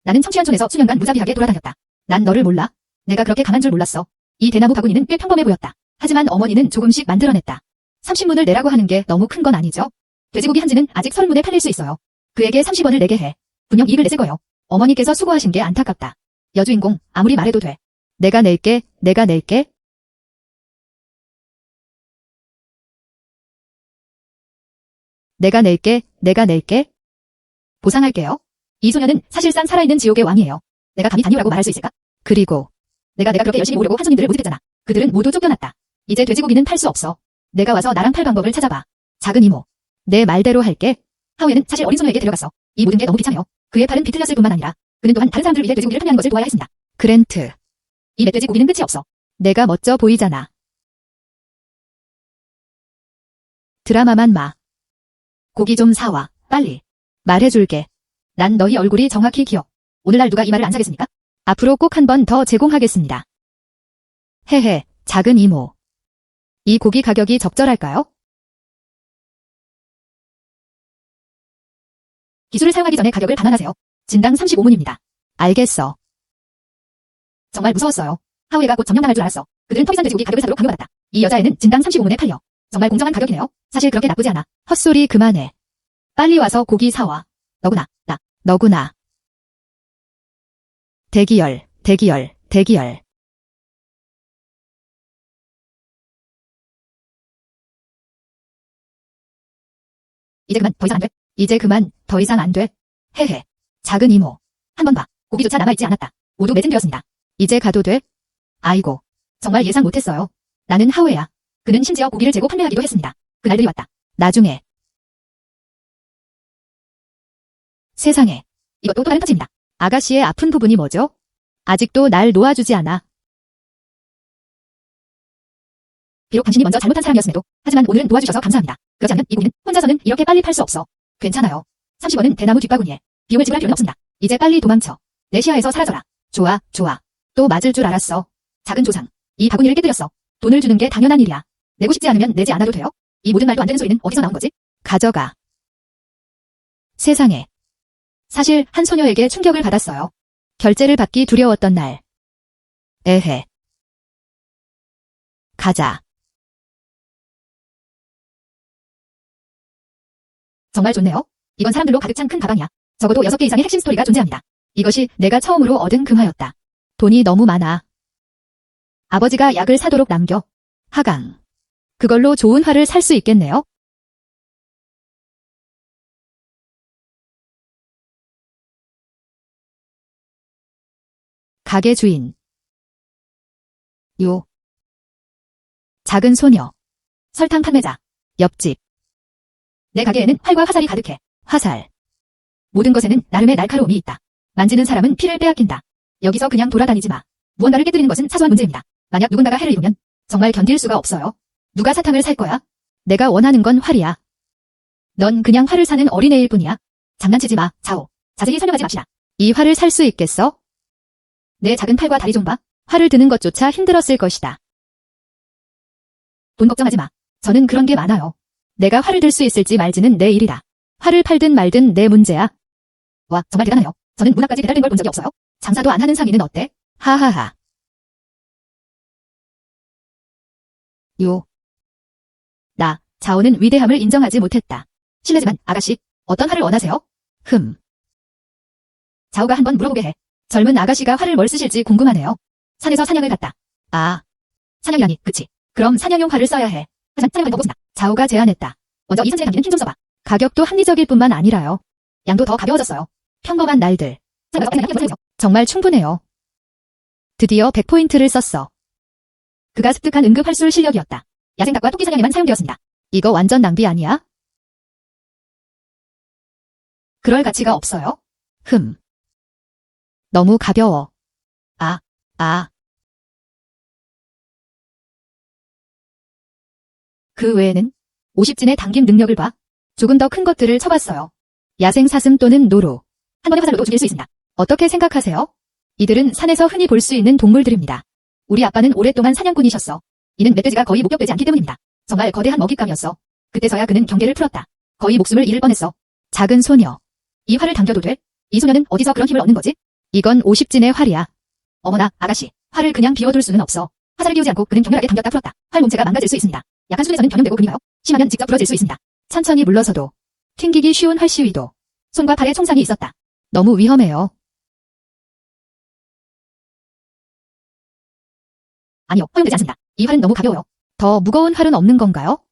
나는 청취한촌에서 수년간 무자비하게 돌아다녔다. 난 너를 몰라. 내가 그렇게 강한 줄 몰랐어. 이 대나무 바구니는 꽤 평범해 보였다. 하지만 어머니는 조금씩 만들어냈다. 30문을 내라고 하는 게 너무 큰 건 아니죠? 돼지고기 한 진은 아직 30문에 팔릴 수 있어요. 그에게 30원을 내게 해. 분명 이익을 냈을 거예요. 어머니께서 수고하신 게 안타깝다. 여주인공, 아무리 말해도 돼. 내가 낼게. 내가 낼게. 보상할게요. 이 소녀는 사실상 살아있는 지옥의 왕이에요. 내가 감히 다니오라고 말할 수 있을까? 그리고 내가 그렇게 열심히 모으려고 한 손님들을 모집했잖아. 그들은 모두 쫓겨났다. 이제 돼지고기는 팔 수 없어. 내가 와서 나랑 팔 방법을 찾아봐. 작은 이모. 내 말대로 할게. 하우에는 사실 어린 소녀에게 데려갔어. 이 모든 게 너무 비참해요. 그의 팔은 비틀렸을 뿐만 아니라 그는 또한 다른 사람들을 위해 돼지고기를 판매하는 것을 도와야 했습니다. 그랜트. 이 멧돼지 고기는 끝이 없어. 내가 멋져 보이잖아. 드라마만 마. 고기 좀 사와. 빨리. 말해줄게. 난 너희 얼굴이 정확히 기억. 오늘날 누가 이 말을 안 사겠습니까? 앞으로 꼭 한 번 더 제공하겠습니다. 헤헤, 작은 이모. 이 고기 가격이 적절할까요? 기술을 사용하기 전에 가격을 반환하세요. 진당 35문입니다. 알겠어. 정말 무서웠어요. 하우에가 곧 점령당할 줄 알았어. 그들은 턱이 산 돼지고기 가격을 사도록 강요받았다. 이 여자애는 진당 35문에 팔려. 정말 공정한 가격이네요. 사실 그렇게 나쁘지 않아. 헛소리 그만해. 빨리 와서 고기 사와. 너구나. 대기열. 이제 그만, 더 이상 안 돼. 이제 그만, 더 이상 안 돼. 헤헤. 작은 이모. 한번 봐. 고기조차 남아있지 않았다. 모두 매진되었습니다. 이제 가도 돼? 아이고. 정말 예상 못했어요. 나는 하우에야. 그는 심지어 고기를 재고 판매하기도 했습니다. 그날들이 왔다. 나중에. 세상에. 이것도 또 다른 터치입니다. 아가씨의 아픈 부분이 뭐죠? 아직도 날 놓아주지 않아. 비록 당신이 먼저 잘못한 사람이었음에도, 하지만 오늘은 도와주셔서 감사합니다. 그렇지 않으면 이 고기는 혼자서는 이렇게 빨리 팔 수 없어. 괜찮아요. 30원은 대나무 뒷바구니에. 비용을 지불할 필요는 없습니다. 이제 빨리 도망쳐. 내 시야에서 사라져라. 좋아. 또 맞을 줄 알았어. 작은 조상. 이 바구니를 깨뜨렸어. 돈을 주는 게 당연한 일이야. 내고 싶지 않으면 내지 않아도 돼요? 이 모든 말도 안 되는 소리는 어디서 나온 거지? 가져가. 세상에. 사실 한 소녀에게 충격을 받았어요. 결제를 받기 두려웠던 날. 에헤. 가자. 정말 좋네요. 이건 사람들로 가득 찬 큰 가방이야. 적어도 6개 이상의 핵심 스토리가 존재합니다. 이것이 내가 처음으로 얻은 금화였다. 돈이 너무 많아. 아버지가 약을 사도록 남겨. 하강. 그걸로 좋은 화를 살 수 있겠네요. 가게 주인. 요. 작은 소녀. 설탕 판매자. 옆집. 내 가게에는 활과 화살이 가득해. 화살. 모든 것에는 나름의 날카로움이 있다. 만지는 사람은 피를 빼앗긴다. 여기서 그냥 돌아다니지 마. 무언가를 깨뜨리는 것은 사소한 문제입니다. 만약 누군가가 해를 입으면 정말 견딜 수가 없어요. 누가 사탕을 살 거야? 내가 원하는 건 활이야. 넌 그냥 활을 사는 어린애일 뿐이야. 장난치지 마, 자오. 자세히 설명하지 맙시다. 이 활을 살 수 있겠어? 내 작은 팔과 다리 좀 봐. 활을 드는 것조차 힘들었을 것이다. 돈 걱정하지 마. 저는 그런 게 많아요. 내가 활을 들 수 있을지 말지는 내 일이다. 활을 팔든 말든 내 문제야. 와, 정말 대단하네요. 저는 문학까지 배달된 걸 본 적이 없어요. 장사도 안 하는 상인은 어때? 하하하. 요. 나, 자오는 위대함을 인정하지 못했다. 실례지만, 아가씨, 어떤 활을 원하세요? 자오가 한번 물어보게 해. 젊은 아가씨가 활을 뭘 쓰실지 궁금하네요. 산에서 사냥을 갔다. 아, 사냥이라니, 그치. 그럼 사냥용 활을 써야 해. 하지만 사냥을 더 보신다. 자오가 제안했다. 먼저 이 선지에 담기는 힘 좀 써봐. 가격도 합리적일 뿐만 아니라요. 양도 더 가벼워졌어요. 평범한 날들. 정말 충분해요. 드디어 100포인트를 썼어. 그가 습득한 응급 활술 실력이었다. 야생닭과 토끼 사냥에만 사용되었습니다. 이거 완전 낭비 아니야? 그럴 가치가 없어요? 너무 가벼워. 그 외에는 50진의 당김 능력을 봐. 조금 더 큰 것들을 쳐봤어요. 야생 사슴 또는 노루. 한 번의 화살로도 죽일 수 있습니다. 어떻게 생각하세요? 이들은 산에서 흔히 볼 수 있는 동물들입니다. 우리 아빠는 오랫동안 사냥꾼이셨어. 이는 멧돼지가 거의 목격되지 않기 때문입니다. 정말 거대한 먹잇감이었어. 그때서야 그는 경계를 풀었다. 거의 목숨을 잃을 뻔했어. 작은 소녀. 이 활을 당겨도 돼? 이 소녀는 어디서 그런 힘을 얻는 거지? 이건 50진의 활이야. 어머나, 아가씨. 활을 그냥 비워둘 수는 없어. 화살을 끼우지 않고 그는 격렬하게 당겼다 풀었다. 활 몸체가 망가질 수 있습니다. 약한 수준에서는 변형되고 근육하여 심하면 직접 부러질 수 있습니다. 천천히 물러서도 튕기기 쉬운 활 시위도 손과 팔에 총상이 있었다. 너무 위험해요. 아니요, 허용되지 않습니다. 이 활은 너무 가벼워요. 더 무거운 활은 없는 건가요?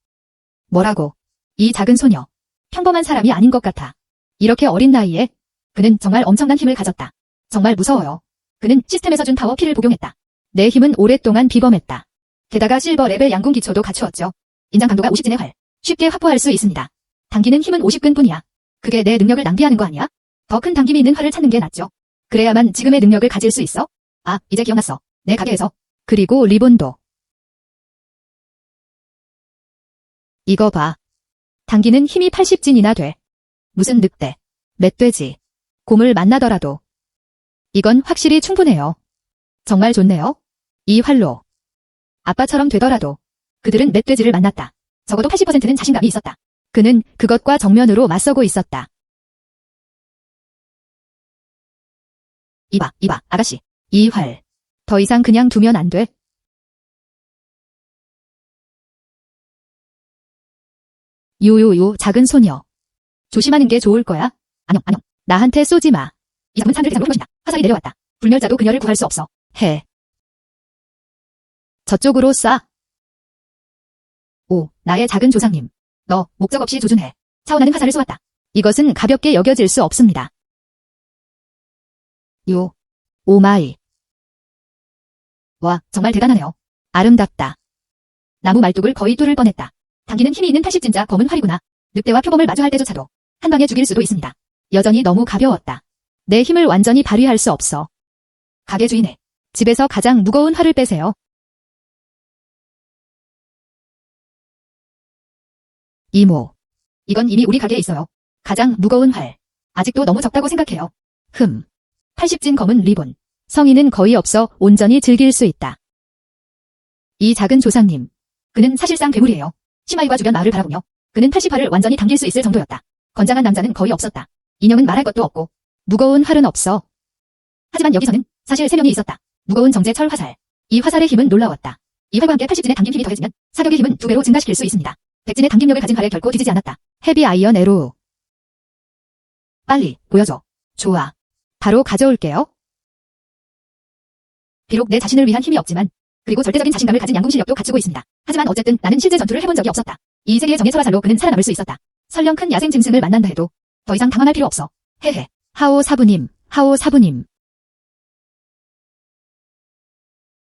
뭐라고? 이 작은 소녀. 평범한 사람이 아닌 것 같아. 이렇게 어린 나이에 그는 정말 엄청난 힘을 가졌다. 정말 무서워요. 그는 시스템에서 준 파워 P를 복용했다. 내 힘은 오랫동안 비범했다. 게다가 실버 레벨 양궁 기초도 갖추었죠. 인장 강도가 50진의 활. 쉽게 확보할 수 있습니다. 당기는 힘은 50근 뿐이야. 그게 내 능력을 낭비하는 거 아니야? 더 큰 당김이 있는 활을 찾는 게 낫죠. 그래야만 지금의 능력을 가질 수 있어. 아, 이제 기억났어. 내 가게에서. 그리고 리본도. 이거 봐. 당기는 힘이 80진이나 돼. 무슨 늑대, 멧돼지, 곰을 만나더라도. 이건 확실히 충분해요. 정말 좋네요. 이 활로. 아빠처럼 되더라도. 그들은 멧돼지를 만났다. 적어도 80%는 자신감이 있었다. 그는 그것과 정면으로 맞서고 있었다. 이봐, 아가씨. 이 활. 더 이상 그냥 두면 안 돼. 요요요 작은 소녀. 조심하는 게 좋을 거야. 안녕. 나한테 쏘지 마. 이 작은 산들이 모를 것이다. 화살이 내려왔다. 불멸자도 그녀를 구할 수 없어. 해. 저쪽으로 쏴. 오, 나의 작은 조상님. 너 목적 없이 조준해. 차원하는 화살을 쏘았다. 이것은 가볍게 여겨질 수 없습니다. 오마이. 와, 정말 대단하네요. 아름답다. 나무 말뚝을 거의 뚫을 뻔했다. 당기는 힘이 있는 80진짜 검은 활이구나. 늑대와 표범을 마주할 때조차도 한 방에 죽일 수도 있습니다. 여전히 너무 가벼웠다. 내 힘을 완전히 발휘할 수 없어. 가게 주인의 집에서 가장 무거운 활을 빼세요. 이모. 이건 이미 우리 가게에 있어요. 가장 무거운 활. 아직도 너무 적다고 생각해요. 80진 검은 리본. 성의는 거의 없어 온전히 즐길 수 있다. 이 작은 조상님. 그는 사실상 괴물이에요. 시마이와 주변 마을을 바라보며 그는 80활을 완전히 당길 수 있을 정도였다. 건장한 남자는 거의 없었다. 인형은 말할 것도 없고 무거운 활은 없어. 하지만 여기서는 사실 3명이 있었다. 무거운 정제철 화살. 이 화살의 힘은 놀라웠다. 이 활과 함께 80진의 당김 힘이 더해지면 사격의 힘은 2배로 증가시킬 수 있습니다. 100진의 당김력을 가진 활에 결코 뒤지지 않았다. 헤비 아이언 에로우. 빨리 보여줘. 좋아. 바로 가져올게요. 비록 내 자신을 위한 힘이 없지만 그리고 절대적인 자신감을 가진 양궁 실력도 갖추고 있습니다. 하지만 어쨌든 나는 실제 전투를 해본 적이 없었다. 이 세계의 정의 철화살로 그는 살아남을 수 있었다. 설령 큰 야생 짐승을 만난다 해도 더 이상 당황할 필요 없어. 헤헤. 하오 사부님.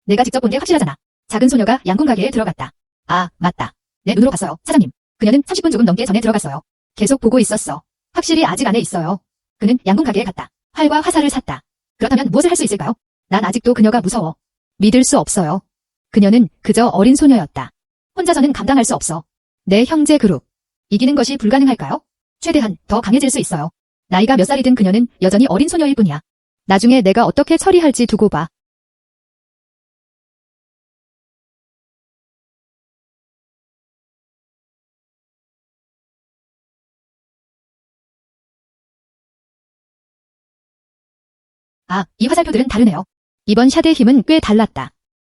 내가 직접 본 게 확실하잖아. 작은 소녀가 양궁 가게에 들어갔다. 아, 맞다. 내 눈으로 봤어요, 사장님. 그녀는 30분 조금 넘게 전에 들어갔어요. 계속 보고 있었어. 확실히 아직 안에 있어요. 그는 양궁 가게에 갔다. 활과 화살을 샀다. 그렇다면 무엇을 할 수 있을까요? 난 아직도 그녀가 무서워. 믿을 수 없어요. 그녀는 그저 어린 소녀였다. 혼자서는 감당할 수 없어. 내 형제 그룹. 이기는 것이 불가능할까요? 최대한 더 강해질 수 있어요. 나이가 몇 살이든 그녀는 여전히 어린 소녀일 뿐이야. 나중에 내가 어떻게 처리할지 두고 봐. 아, 이 화살표들은 다르네요. 이번 샷의 힘은 꽤 달랐다.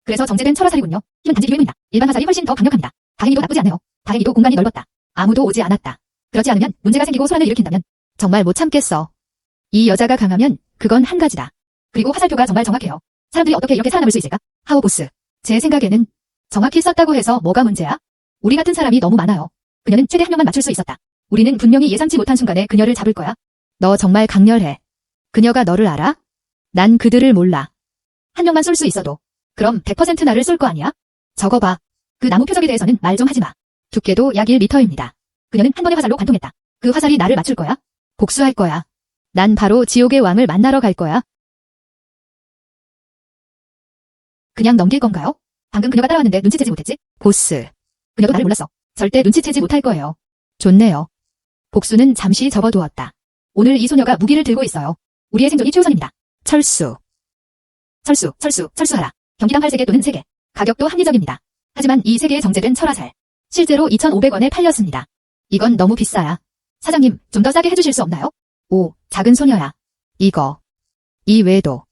그래서 정제된 철화살이군요. 힘은 단지 기회입니다. 일반 화살이 훨씬 더 강력합니다. 다행히도 나쁘지 않네요. 다행히도 공간이 넓었다. 아무도 오지 않았다. 그렇지 않으면 문제가 생기고 소란을 일으킨다면 정말 못 참겠어. 이 여자가 강하면 그건 한 가지다. 그리고 화살표가 정말 정확해요. 사람들이 어떻게 이렇게 살아남을 수 있을까? 하오 보스. 제 생각에는 정확히 썼다고 해서 뭐가 문제야? 우리 같은 사람이 너무 많아요. 그녀는 최대 한 명만 맞출 수 있었다. 우리는 분명히 예상치 못한 순간에 그녀를 잡을 거야. 너 정말 강렬해. 그녀가 너를 알아? 난 그들을 몰라. 한 명만 쏠 수 있어도 그럼 100% 나를 쏠 거 아니야? 저거 봐. 그 나무 표적에 대해서는 말 좀 하지 마. 두께도 약 1m입니다. 그녀는 한 번의 화살로 관통했다. 그 화살이 나를 맞출 거야? 복수할 거야. 난 바로 지옥의 왕을 만나러 갈 거야. 그냥 넘길 건가요? 방금 그녀가 따라왔는데 눈치채지 못했지? 보스. 그녀도 나를 몰랐어. 절대 눈치채지 못할 거예요. 좋네요. 복수는 잠시 접어두었다. 오늘 이 소녀가 무기를 들고 있어요. 우리의 생존이 최우선입니다. 철수하라. 경기당 활 3개 또는 3개. 가격도 합리적입니다. 하지만 이 3개의 정제된 철화살. 실제로 2,500원에 팔렸습니다. 이건 너무 비싸야. 사장님, 좀 더 싸게 해주실 수 없나요? 오, 작은 소녀야. 이거. 이 외에도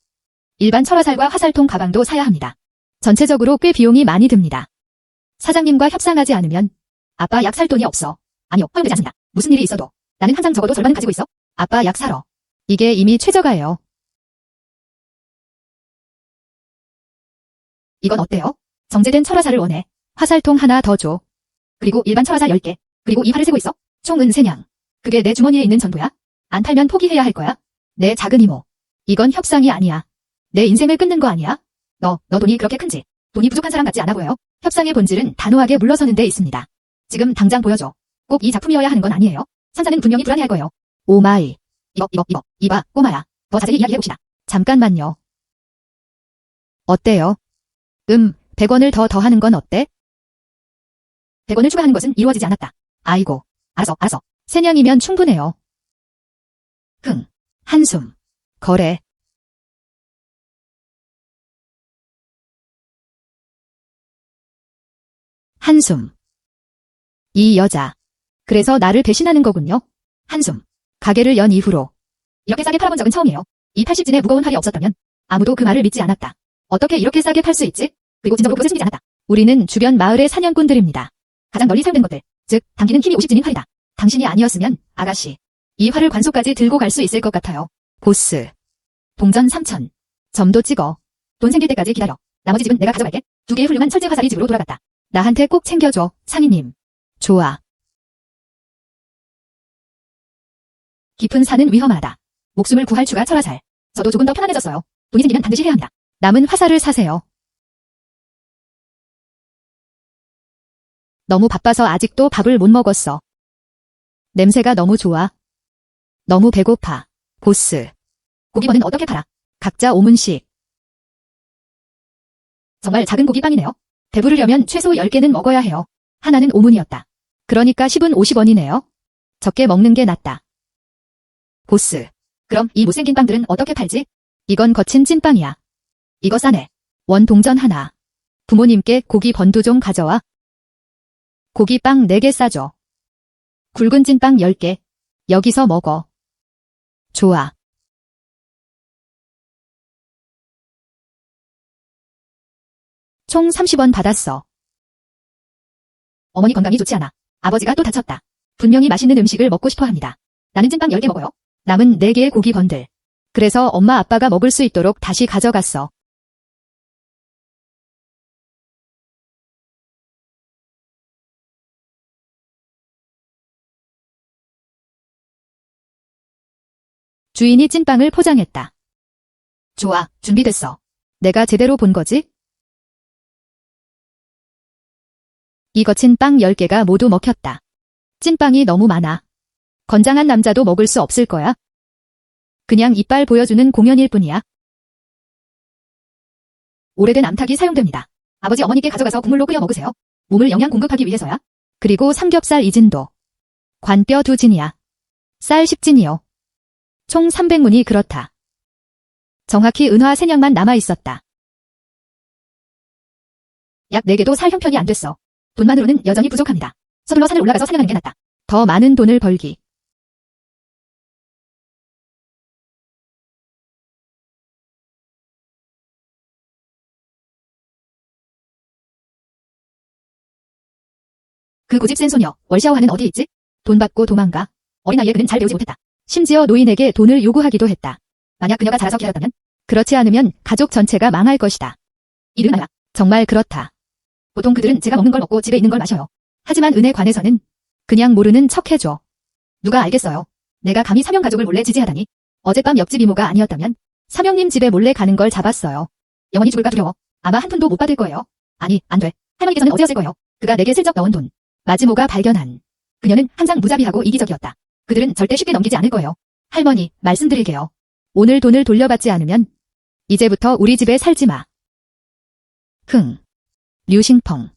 일반 철화살과 화살통 가방도 사야 합니다. 전체적으로 꽤 비용이 많이 듭니다. 사장님과 협상하지 않으면 아빠 약 살 돈이 없어. 아니요, 허용되지 않습니다. 무슨 일이 있어도 나는 항상 적어도 절반은 가지고 있어. 아빠 약 사러. 이게 이미 최저가예요. 이건 어때요? 정제된 철화살을 원해. 화살통 하나 더 줘. 그리고 일반 철화살 10개. 그리고 이 활을 세고 있어. 총은 3냥. 그게 내 주머니에 있는 전부야? 안 팔면 포기해야 할 거야? 내 작은 이모. 이건 협상이 아니야. 내 인생을 끊는 거 아니야? 너 돈이 그렇게 큰지. 돈이 부족한 사람 같지 않아 보여요? 협상의 본질은 단호하게 물러서는 데 있습니다. 지금 당장 보여줘. 꼭 이 작품이어야 하는 건 아니에요. 산사는 분명히 불안해할 거예요. 오마이. 이봐, 꼬마야. 더 자세히 이야기해봅시다. 잠깐만요. 어때요? 100원을 더 더하는 건 어때? 100원을 추가하는 것은 이루어지지 않았다. 아이고, 알았어. 3냥이면 충분해요. 한숨. 거래. 한숨. 이 여자. 그래서 나를 배신하는 거군요. 한숨. 가게를 연 이후로 이렇게 싸게 팔아본 적은 처음이에요. 이 80진의 무거운 활이 없었다면 아무도 그 말을 믿지 않았다. 어떻게 이렇게 싸게 팔 수 있지? 그리고 진정으로 그것을 숨기지 않았다. 우리는 주변 마을의 사냥꾼들입니다. 가장 널리 사용된 것들. 즉, 당기는 힘이 50진인 활이다. 당신이 아니었으면, 아가씨. 이 활을 관소까지 들고 갈 수 있을 것 같아요. 보스. 동전 3천. 점도 찍어. 돈 생길 때까지 기다려. 나머지 집은 내가 가져갈게. 2개의 훌륭한 철제 화살이 집으로 돌아갔다. 나한테 꼭 챙겨줘, 상인님. 좋아. 깊은 산은 위험하다. 목숨을 구할 추가 철화살. 저도 조금 더 편안해졌어요. 돈이 생기면 반드시 해야 합니다. 남은 화살을 사세요. 너무 바빠서 아직도 밥을 못 먹었어. 냄새가 너무 좋아. 너무 배고파. 보스. 고기버는 어떻게 팔아? 각자 5문씩. 정말 작은 고기빵이네요. 배부르려면 최소 10개는 먹어야 해요. 하나는 5문이었다. 그러니까 10은 50원이네요. 적게 먹는 게 낫다. 보스. 그럼 이 못생긴 빵들은 어떻게 팔지? 이건 거친 찐빵이야. 이거 싸네. 원 동전 하나. 부모님께 고기 번두종 가져와. 고기빵 4개 싸줘. 굵은 찐빵 10개. 여기서 먹어. 좋아. 총 30원 받았어. 어머니 건강이 좋지 않아. 아버지가 또 다쳤다. 분명히 맛있는 음식을 먹고 싶어 합니다. 나는 찐빵 10개 먹어요. 남은 4개의 고기 번들. 그래서 엄마 아빠가 먹을 수 있도록 다시 가져갔어. 주인이 찐빵을 포장했다. 좋아, 준비됐어. 내가 제대로 본 거지? 이 거친 빵 10개가 모두 먹혔다. 찐빵이 너무 많아. 건장한 남자도 먹을 수 없을 거야. 그냥 이빨 보여주는 공연일 뿐이야. 오래된 암탉이 사용됩니다. 아버지 어머니께 가져가서 국물로 끓여 먹으세요. 몸을 영양 공급하기 위해서야. 그리고 삼겹살 2진도. 관뼈 2진이야. 쌀 10진이요. 총 300문이 그렇다. 정확히 은화 3냥만 남아있었다. 약 4개도 살 형편이 안 됐어. 돈만으로는 여전히 부족합니다. 서둘러 산을 올라가서 사냥하는 게 낫다. 더 많은 돈을 벌기. 그 고집센 소녀, 월샤오하는 어디 있지? 돈 받고 도망가. 어린아이에 그는 잘 배우지 못했다. 심지어 노인에게 돈을 요구하기도 했다. 만약 그녀가 자라서 기다렸다면? 그렇지 않으면 가족 전체가 망할 것이다. 이 르나야, 정말 그렇다. 보통 그들은 제가 먹는 걸 먹고 집에 있는 걸 마셔요. 하지만 은에 관해서는 그냥 모르는 척 해줘. 누가 알겠어요. 내가 감히 사명 가족을 몰래 지지하다니. 어젯밤 옆집 이모가 아니었다면 사명님 집에 몰래 가는 걸 잡았어요. 영원히 죽을까 두려워. 아마 한 푼도 못 받을 거예요. 아니, 안 돼. 할머니께서는 어제였을 거예요. 그가 내게 슬쩍 넣은 돈. 마지모가 발견한. 그녀는 항상 무자비하고 이기적이었다. 그들은 절대 쉽게 넘기지 않을 거예요. 할머니, 말씀드릴게요. 오늘 돈을 돌려받지 않으면 이제부터 우리 집에 살지 마. 흥. 류싱펑.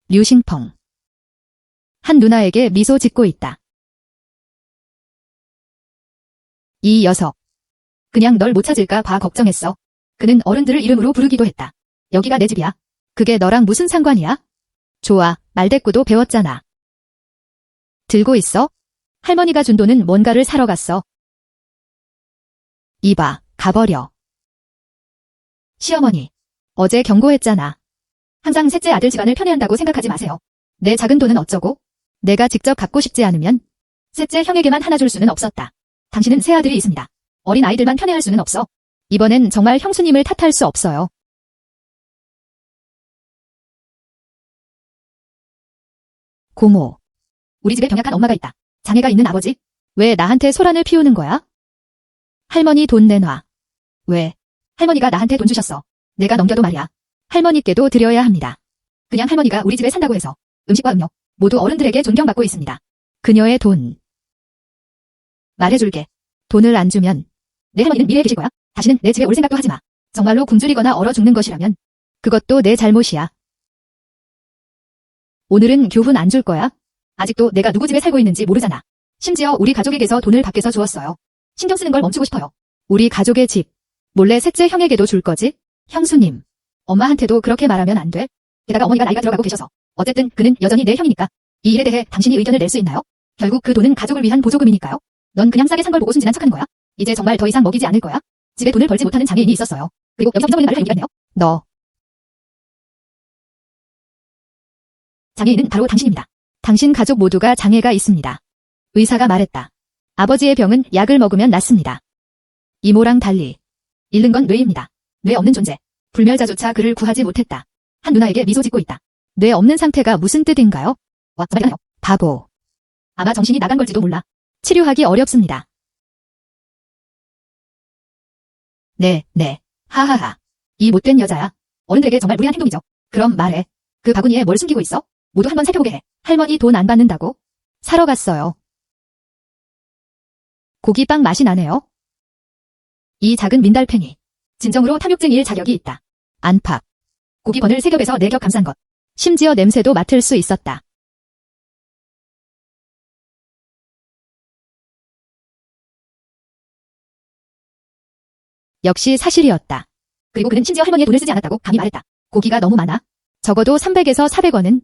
류싱펑. 한 누나에게 미소 짓고 있다. 이 녀석. 그냥 널 못 찾을까 봐 걱정했어. 그는 어른들을 이름으로 부르기도 했다. 여기가 내 집이야. 그게 너랑 무슨 상관이야? 좋아, 말대꾸도 배웠잖아. 들고 있어? 할머니가 준 돈은 뭔가를 사러 갔어. 이봐, 가버려. 시어머니, 어제 경고했잖아. 항상 셋째 아들 집안을 편애한다고 생각하지 마세요. 내 작은 돈은 어쩌고? 내가 직접 갖고 싶지 않으면 셋째 형에게만 하나 줄 수는 없었다. 당신은 세 아들이 있습니다. 어린 아이들만 편애할 수는 없어. 이번엔 정말 형수님을 탓할 수 없어요. 고모. 우리 집에 병약한 엄마가 있다. 장애가 있는 아버지. 왜 나한테 소란을 피우는 거야? 할머니 돈 내놔. 왜? 할머니가 나한테 돈 주셨어. 내가 넘겨도 말이야. 할머니께도 드려야 합니다. 그냥 할머니가 우리 집에 산다고 해서 음식과 음료 모두 어른들에게 존경받고 있습니다. 그녀의 돈. 말해줄게. 돈을 안 주면 내 할머니는 미래에 계실 거야. 다시는 내 집에 올 생각도 하지 마. 정말로 굶주리거나 얼어 죽는 것이라면 그것도 내 잘못이야. 오늘은 교훈 안 줄 거야? 아직도 내가 누구 집에 살고 있는지 모르잖아. 심지어 우리 가족에게서 돈을 밖에서 주었어요. 신경 쓰는 걸 멈추고 싶어요. 우리 가족의 집. 몰래 셋째 형에게도 줄 거지? 형수님. 엄마한테도 그렇게 말하면 안 돼. 게다가 어머니가 나이가 들어가고 계셔서. 어쨌든 그는 여전히 내 형이니까. 이 일에 대해 당신이 의견을 낼 수 있나요? 결국 그 돈은 가족을 위한 보조금이니까요. 넌 그냥 싸게 산 걸 보고 순진한 척하는 거야? 이제 정말 더 이상 먹이지 않을 거야? 집에 돈을 벌지 못하는 장애인이 있었어요. 그리고 여기서 잊어버리는 말을 할 용기가 있네요. 너. 장애인은 바로 당신입니다. 당신 가족 모두가 장애가 있습니다. 의사가 말했다. 아버지의 병은 약을 먹으면 낫습니다. 이모랑 달리 잃는 건 뇌입니다. 뇌 없는 존재. 불멸자조차 그를 구하지 못했다. 한 누나에게 미소 짓고 있다. 뇌 없는 상태가 무슨 뜻인가요? 와, 정말요. 바보. 아마 정신이 나간 걸지도 몰라. 치료하기 어렵습니다. 네. 하하하. 이 못된 여자야. 어른들에게 정말 무리한 행동이죠. 그럼 말해. 그 바구니에 뭘 숨기고 있어? 모두 한번 살펴보게 해. 할머니 돈 안 받는다고? 사러 갔어요. 고기빵 맛이 나네요. 이 작은 민달팽이. 진정으로 탐욕쟁이일 자격이 있다. 안팎. 고기번을 3겹에서 4겹 감싼 것. 심지어 냄새도 맡을 수 있었다. 역시 사실이었다. 그리고 그는 심지어 할머니의 돈을 쓰지 않았다고 감히 말했다. 고기가 너무 많아? 적어도 300에서 400원은?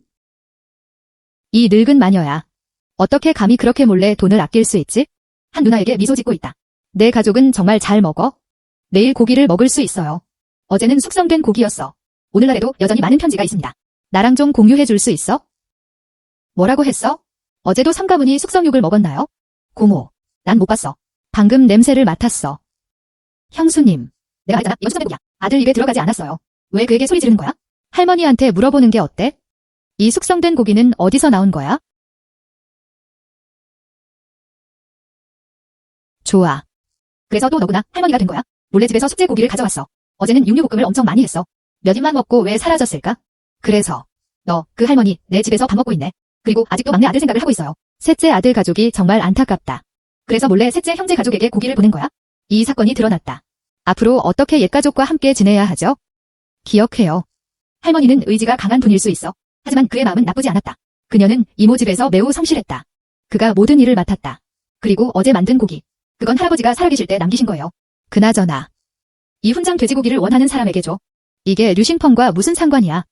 이 늙은 마녀야. 어떻게 감히 그렇게 몰래 돈을 아낄 수 있지? 한 누나에게 미소 짓고 있다. 내 가족은 정말 잘 먹어? 내일 고기를 먹을 수 있어요. 어제는 숙성된 고기였어. 오늘날에도 여전히 많은 편지가 있습니다. 나랑 좀 공유해 줄 수 있어? 뭐라고 했어? 어제도 삼가분이 숙성육을 먹었나요? 고모, 난 못 봤어. 방금 냄새를 맡았어. 형수님, 내가 알잖아. 이거 숙성된 고기야. 아들 입에 들어가지 않았어요. 왜 그에게 소리 지르는 거야? 할머니한테 물어보는 게 어때? 이 숙성된 고기는 어디서 나온 거야? 좋아. 그래서 또 너구나 할머니가 된 거야. 몰래 집에서 숙제 고기를 가져왔어. 어제는 육류볶음을 엄청 많이 했어. 몇 입만 먹고 왜 사라졌을까? 그래서 너, 그 할머니 내 집에서 밥 먹고 있네. 그리고 아직도 막내 아들 생각을 하고 있어요. 셋째 아들 가족이 정말 안타깝다. 그래서 몰래 셋째 형제 가족에게 고기를 보낸 거야? 이 사건이 드러났다. 앞으로 어떻게 옛가족과 함께 지내야 하죠? 기억해요. 할머니는 의지가 강한 분일 수 있어. 하지만 그의 마음은 나쁘지 않았다. 그녀는 이모 집에서 매우 성실했다. 그가 모든 일을 맡았다. 그리고 어제 만든 고기. 그건 할아버지가 살아계실 때 남기신 거예요. 그나저나 이 훈장 돼지고기를 원하는 사람에게 줘. 이게 류싱펑과 무슨 상관이야?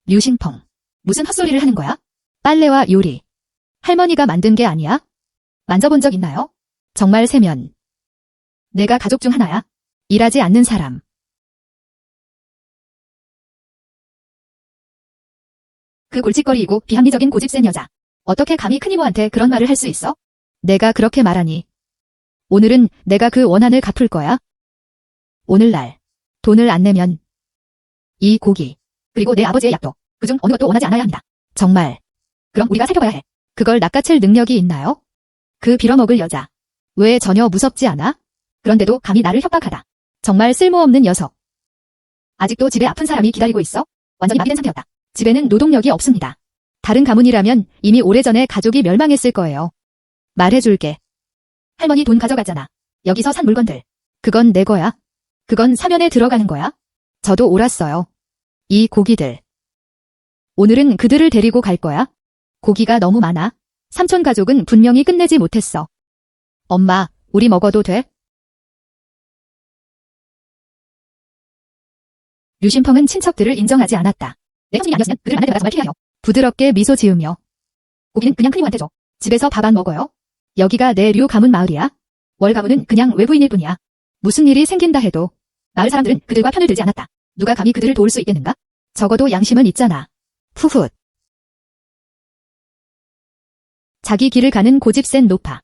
류싱펑. 무슨 헛소리를 하는 거야? 빨래와 요리. 할머니가 만든 게 아니야? 만져본 적 있나요? 정말 세면. 내가 가족 중 하나야. 일하지 않는 사람. 그 골칫거리이고 비합리적인 고집센 여자. 어떻게 감히 큰이모한테 그런 말을 할 수 있어? 내가 그렇게 말하니. 오늘은 내가 그 원한을 갚을 거야. 오늘날 돈을 안 내면 이 고기 그리고 내 아버지의 약도 그중 어느 것도 원하지 않아야 합니다. 정말. 그럼 우리가 살펴봐야 해. 그걸 낚아챌 능력이 있나요? 그 빌어먹을 여자. 왜 전혀 무섭지 않아? 그런데도 감히 나를 협박하다. 정말 쓸모없는 녀석. 아직도 집에 아픈 사람이 기다리고 있어? 완전히 마비된 상태였다. 집에는 노동력이 없습니다. 다른 가문이라면 이미 오래전에 가족이 멸망했을 거예요. 말해줄게. 할머니 돈 가져갔잖아. 여기서 산 물건들. 그건 내 거야. 그건 사면에 들어가는 거야. 저도 옳았어요. 이 고기들. 오늘은 그들을 데리고 갈 거야. 고기가 너무 많아. 삼촌 가족은 분명히 끝내지 못했어. 엄마, 우리 먹어도 돼? 류신펑은 친척들을 인정하지 않았다. 내 형수님이 아니었으면 그들을 만날 때마다 정말 피해요. 부드럽게 미소 지으며. 고기는 그냥 큰이모한테 줘. 집에서 밥 안 먹어요? 여기가 내 류 가문 마을이야. 월 가문은 그냥 외부인일 뿐이야. 무슨 일이 생긴다 해도 마을 사람들은 그들과 편을 들지 않았다. 누가 감히 그들을 도울 수 있겠는가? 적어도 양심은 있잖아. 푸훗. 자기 길을 가는 고집센 노파.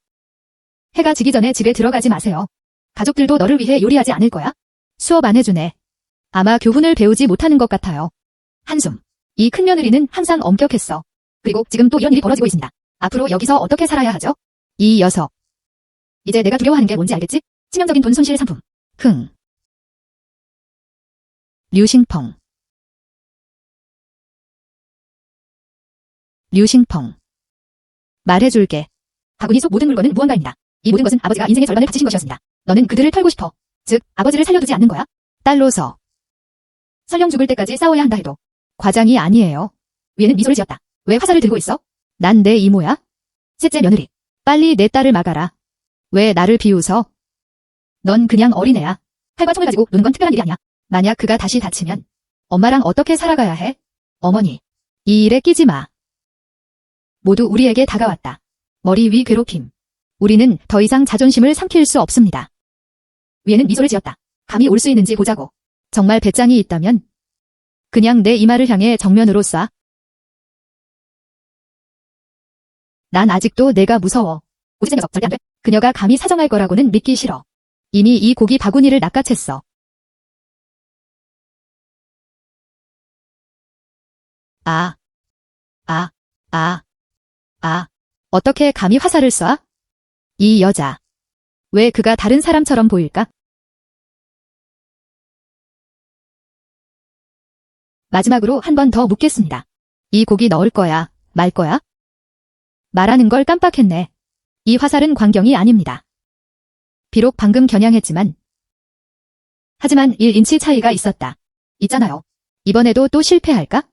해가 지기 전에 집에 들어가지 마세요. 가족들도 너를 위해 요리하지 않을 거야? 수업 안 해주네. 아마 교훈을 배우지 못하는 것 같아요. 한숨. 이 큰며느리는 항상 엄격했어. 그리고 지금 또 이런 일이 벌어지고 있습니다. 앞으로 여기서 어떻게 살아야 하죠? 이 녀석. 이제 내가 두려워하는 게 뭔지 알겠지? 치명적인 돈 손실 상품. 흥. 류싱펑. 류싱펑. 말해줄게. 바구니 속 모든 물건은 무언가입니다. 이 모든 것은 아버지가 인생의 절반을 바치신 것이었습니다. 너는 그들을 털고 싶어. 즉, 아버지를 살려두지 않는 거야? 딸로서. 설령 죽을 때까지 싸워야 한다 해도 과장이 아니에요. 위에는 미소를 지었다. 왜 화살을 들고 있어? 난 내 이모야? 셋째 며느리. 빨리 내 딸을 막아라. 왜 나를 비웃어? 넌 그냥 어린애야. 칼과 총을 가지고 노는 건 특별한 일이 아니야. 만약 그가 다시 다치면 엄마랑 어떻게 살아가야 해? 어머니. 이 일에 끼지 마. 모두 우리에게 다가왔다. 머리 위 괴롭힘. 우리는 더 이상 자존심을 삼킬 수 없습니다. 위에는 미소를 지었다. 감히 올 수 있는지 보자고. 정말 배짱이 있다면 그냥 내 이마를 향해 정면으로 쏴. 난 아직도 내가 무서워. 오지생 녀석 절대 안 돼. 그녀가 감히 사정할 거라고는 믿기 싫어. 이미 이 고기 바구니를 낚아챘어. 아, 아, 아, 아. 어떻게 감히 화살을 쏴? 이 여자. 왜 그가 다른 사람처럼 보일까? 마지막으로 한 번 더 묻겠습니다. 이 고기 넣을 거야, 말 거야? 말하는 걸 깜빡했네. 이 화살은 광경이 아닙니다. 비록 방금 겨냥했지만 하지만 1인치 차이가 있었다. 있잖아요. 이번에도 또 실패할까?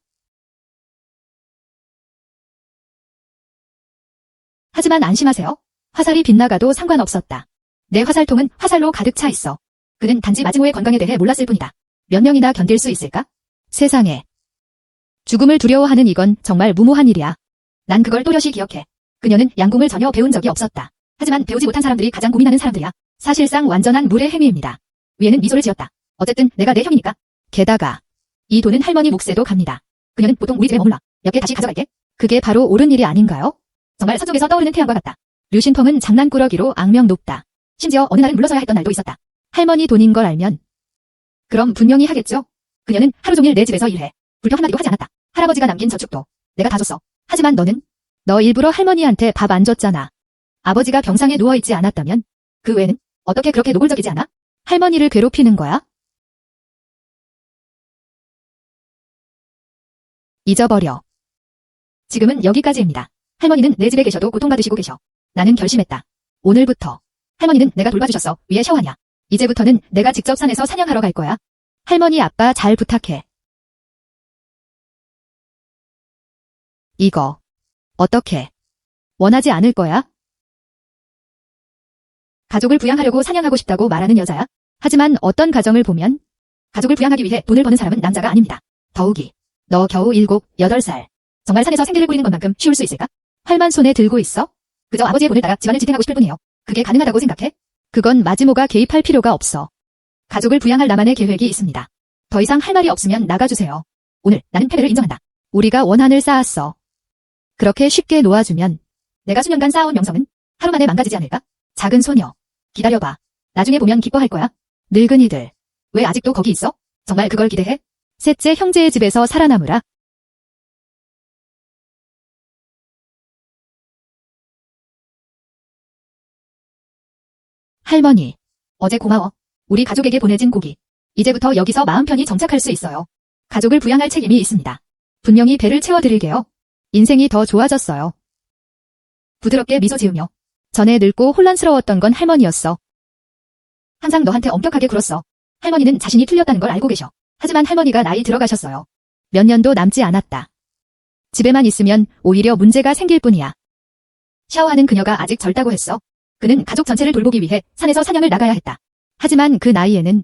하지만 안심하세요. 화살이 빗나가도 상관없었다. 내 화살통은 화살로 가득 차 있어. 그는 단지 마지모의 건강에 대해 몰랐을 뿐이다. 몇 명이나 견딜 수 있을까? 세상에. 죽음을 두려워하는 이건 정말 무모한 일이야. 난 그걸 또렷이 기억해. 그녀는 양궁을 전혀 배운 적이 없었다. 하지만 배우지 못한 사람들이 가장 고민하는 사람들이야. 사실상 완전한 물의 행위입니다. 위에는 미소를 지었다. 어쨌든 내가 내 형이니까. 게다가 이 돈은 할머니 몫에도 갑니다. 그녀는 보통 우리 집에 머물러. 몇 개 다시 가져갈게. 그게 바로 옳은 일이 아닌가요? 정말 서쪽에서 떠오르는 태양과 같다. 류신펑은 장난꾸러기로 악명 높다. 심지어 어느 날은 물러서야 했던 날도 있었다. 할머니 돈인 걸 알면 그럼 분명히 하겠죠? 그녀는 하루 종일 내 집에서 일해. 불평 한마디도 하지 않았다. 할아버지가 남긴 저축도 내가 다 줬어. 하지만 너는? 너 일부러 할머니한테 밥 안 줬잖아. 아버지가 병상에 누워있지 않았다면? 그 외에는? 어떻게 그렇게 노골적이지 않아? 할머니를 괴롭히는 거야? 잊어버려. 지금은 여기까지입니다. 할머니는 내 집에 계셔도 고통받으시고 계셔. 나는 결심했다. 오늘부터 할머니는 내가 돌봐주셨어. 위에 샤워하냐. 이제부터는 내가 직접 산에서 사냥하러 갈 거야. 할머니 아빠 잘 부탁해. 이거 어떻게 원하지 않을 거야? 가족을 부양하려고 사냥하고 싶다고 말하는 여자야. 하지만 어떤 가정을 보면 가족을 부양하기 위해 돈을 버는 사람은 남자가 아닙니다. 더욱이 너 겨우 7, 8살. 정말 산에서 생계를 꾸리는 것만큼 쉬울 수 있을까? 활만 손에 들고 있어? 그저 아버지의 돈을 따라 집안을 지탱하고 싶을 뿐이에요. 그게 가능하다고 생각해? 그건 마지모가 개입할 필요가 없어. 가족을 부양할 나만의 계획이 있습니다. 더 이상 할 말이 없으면 나가주세요. 오늘 나는 패배를 인정한다. 우리가 원한을 쌓았어. 그렇게 쉽게 놓아주면 내가 수년간 쌓아온 명성은 하루 만에 망가지지 않을까? 작은 소녀. 기다려봐. 나중에 보면 기뻐할 거야. 늙은이들. 왜 아직도 거기 있어? 정말 그걸 기대해? 셋째 형제의 집에서 살아남으라. 할머니. 어제 고마워. 우리 가족에게 보내진 고기. 이제부터 여기서 마음 편히 정착할 수 있어요. 가족을 부양할 책임이 있습니다. 분명히 배를 채워드릴게요. 인생이 더 좋아졌어요. 부드럽게 미소 지으며. 전에 늙고 혼란스러웠던 건 할머니였어. 항상 너한테 엄격하게 굴었어. 할머니는 자신이 틀렸다는 걸 알고 계셔. 하지만 할머니가 나이 들어가셨어요. 몇 년도 남지 않았다. 집에만 있으면 오히려 문제가 생길 뿐이야. 샤워하는 그녀가 아직 젊다고 했어. 그는 가족 전체를 돌보기 위해 산에서 사냥을 나가야 했다. 하지만 그 나이에는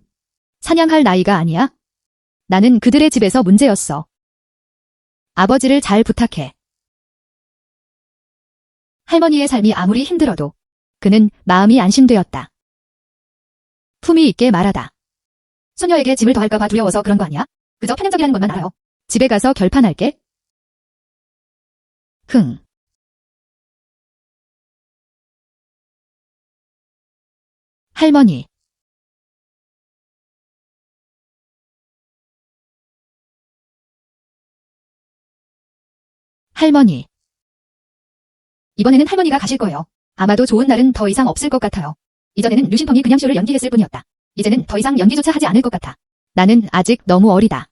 사냥할 나이가 아니야. 나는 그들의 집에서 문제였어. 아버지를 잘 부탁해. 할머니의 삶이 아무리 힘들어도 그는 마음이 안심되었다. 품위 있게 말하다. 소녀에게 짐을 더할까봐 두려워서 그런 거 아니야? 그저 편향적이라는 것만 알아요. 집에 가서 결판할게. 흥. 할머니. 할머니. 이번에는 할머니가 가실 거예요. 아마도 좋은 날은 더 이상 없을 것 같아요. 이전에는 류신펑이 그냥 쇼를 연기했을 뿐이었다. 이제는 더 이상 연기조차 하지 않을 것 같아. 나는 아직 너무 어리다.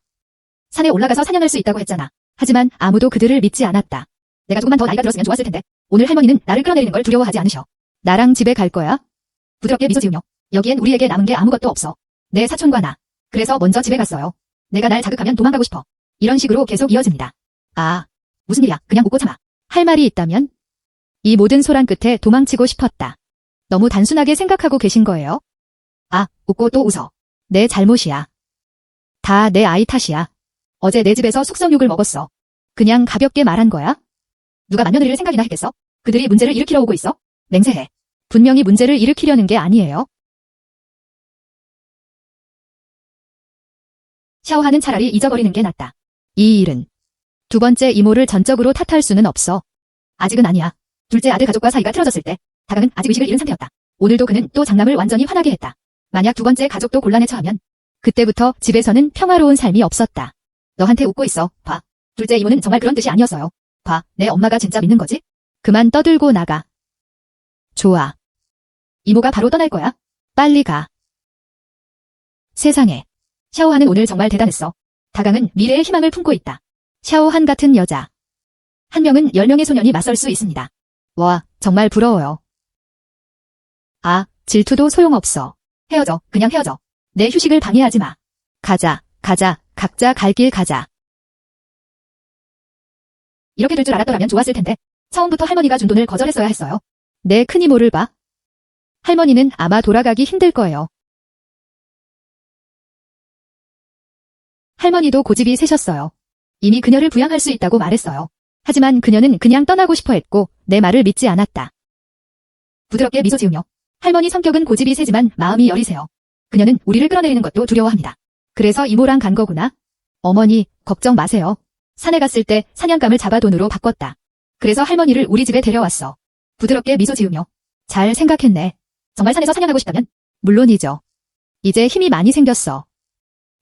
산에 올라가서 사냥할 수 있다고 했잖아. 하지만 아무도 그들을 믿지 않았다. 내가 조금만 더 나이가 들었으면 좋았을 텐데. 오늘 할머니는 나를 끌어내리는 걸 두려워하지 않으셔. 나랑 집에 갈 거야? 부드럽게 미소 지으며. 여기엔 우리에게 남은 게 아무것도 없어. 내 사촌과 나. 그래서 먼저 집에 갔어요. 내가 날 자극하면 도망가고 싶어. 이런 식으로 계속 이어집니다. 아, 무슨 일이야. 그냥 웃고 참아. 할 말이 있다면? 이 모든 소란 끝에 도망치고 싶었다. 너무 단순하게 생각하고 계신 거예요? 아, 웃고 또 웃어. 내 잘못이야. 다 내 아이 탓이야. 어제 내 집에서 숙성육을 먹었어. 그냥 가볍게 말한 거야? 누가 만며느리를 생각이나 했겠어? 그들이 문제를 일으키러 오고 있어? 맹세해. 분명히 문제를 일으키려는 게 아니에요. 샤워하는 차라리 잊어버리는 게 낫다. 이 일은 두 번째 이모를 전적으로 탓할 수는 없어. 아직은 아니야. 둘째 아들 가족과 사이가 틀어졌을 때 다강은 아직 의식을 잃은 상태였다. 오늘도 그는 또 장남을 완전히 화나게 했다. 만약 두 번째 가족도 곤란에 처하면 그때부터 집에서는 평화로운 삶이 없었다. 너한테 웃고 있어. 봐. 둘째 이모는 정말 그런 뜻이 아니었어요. 봐, 내 엄마가 진짜 믿는 거지? 그만 떠들고 나가. 좋아. 이모가 바로 떠날 거야. 빨리 가. 세상에. 샤오한은 오늘 정말 대단했어. 다강은 미래의 희망을 품고 있다. 샤오한 같은 여자. 한 명은 10명의 소년이 맞설 수 있습니다. 와, 정말 부러워요. 아, 질투도 소용없어. 헤어져, 그냥 헤어져. 내 휴식을 방해하지 마. 가자, 각자 갈 길 가자. 이렇게 될 줄 알았더라면 좋았을 텐데. 처음부터 할머니가 준 돈을 거절했어야 했어요. 내 큰이모를 봐. 할머니는 아마 돌아가기 힘들 거예요. 할머니도 고집이 세셨어요. 이미 그녀를 부양할 수 있다고 말했어요. 하지만 그녀는 그냥 떠나고 싶어 했고 내 말을 믿지 않았다. 부드럽게 미소 지으며 할머니 성격은 고집이 세지만 마음이 여리세요. 그녀는 우리를 끌어내리는 것도 두려워합니다. 그래서 이모랑 간 거구나. 어머니, 걱정 마세요. 산에 갔을 때 사냥감을 잡아 돈으로 바꿨다. 그래서 할머니를 우리 집에 데려왔어. 부드럽게 미소 지으며 잘 생각했네. 정말 산에서 사냥하고 싶다면? 물론이죠. 이제 힘이 많이 생겼어.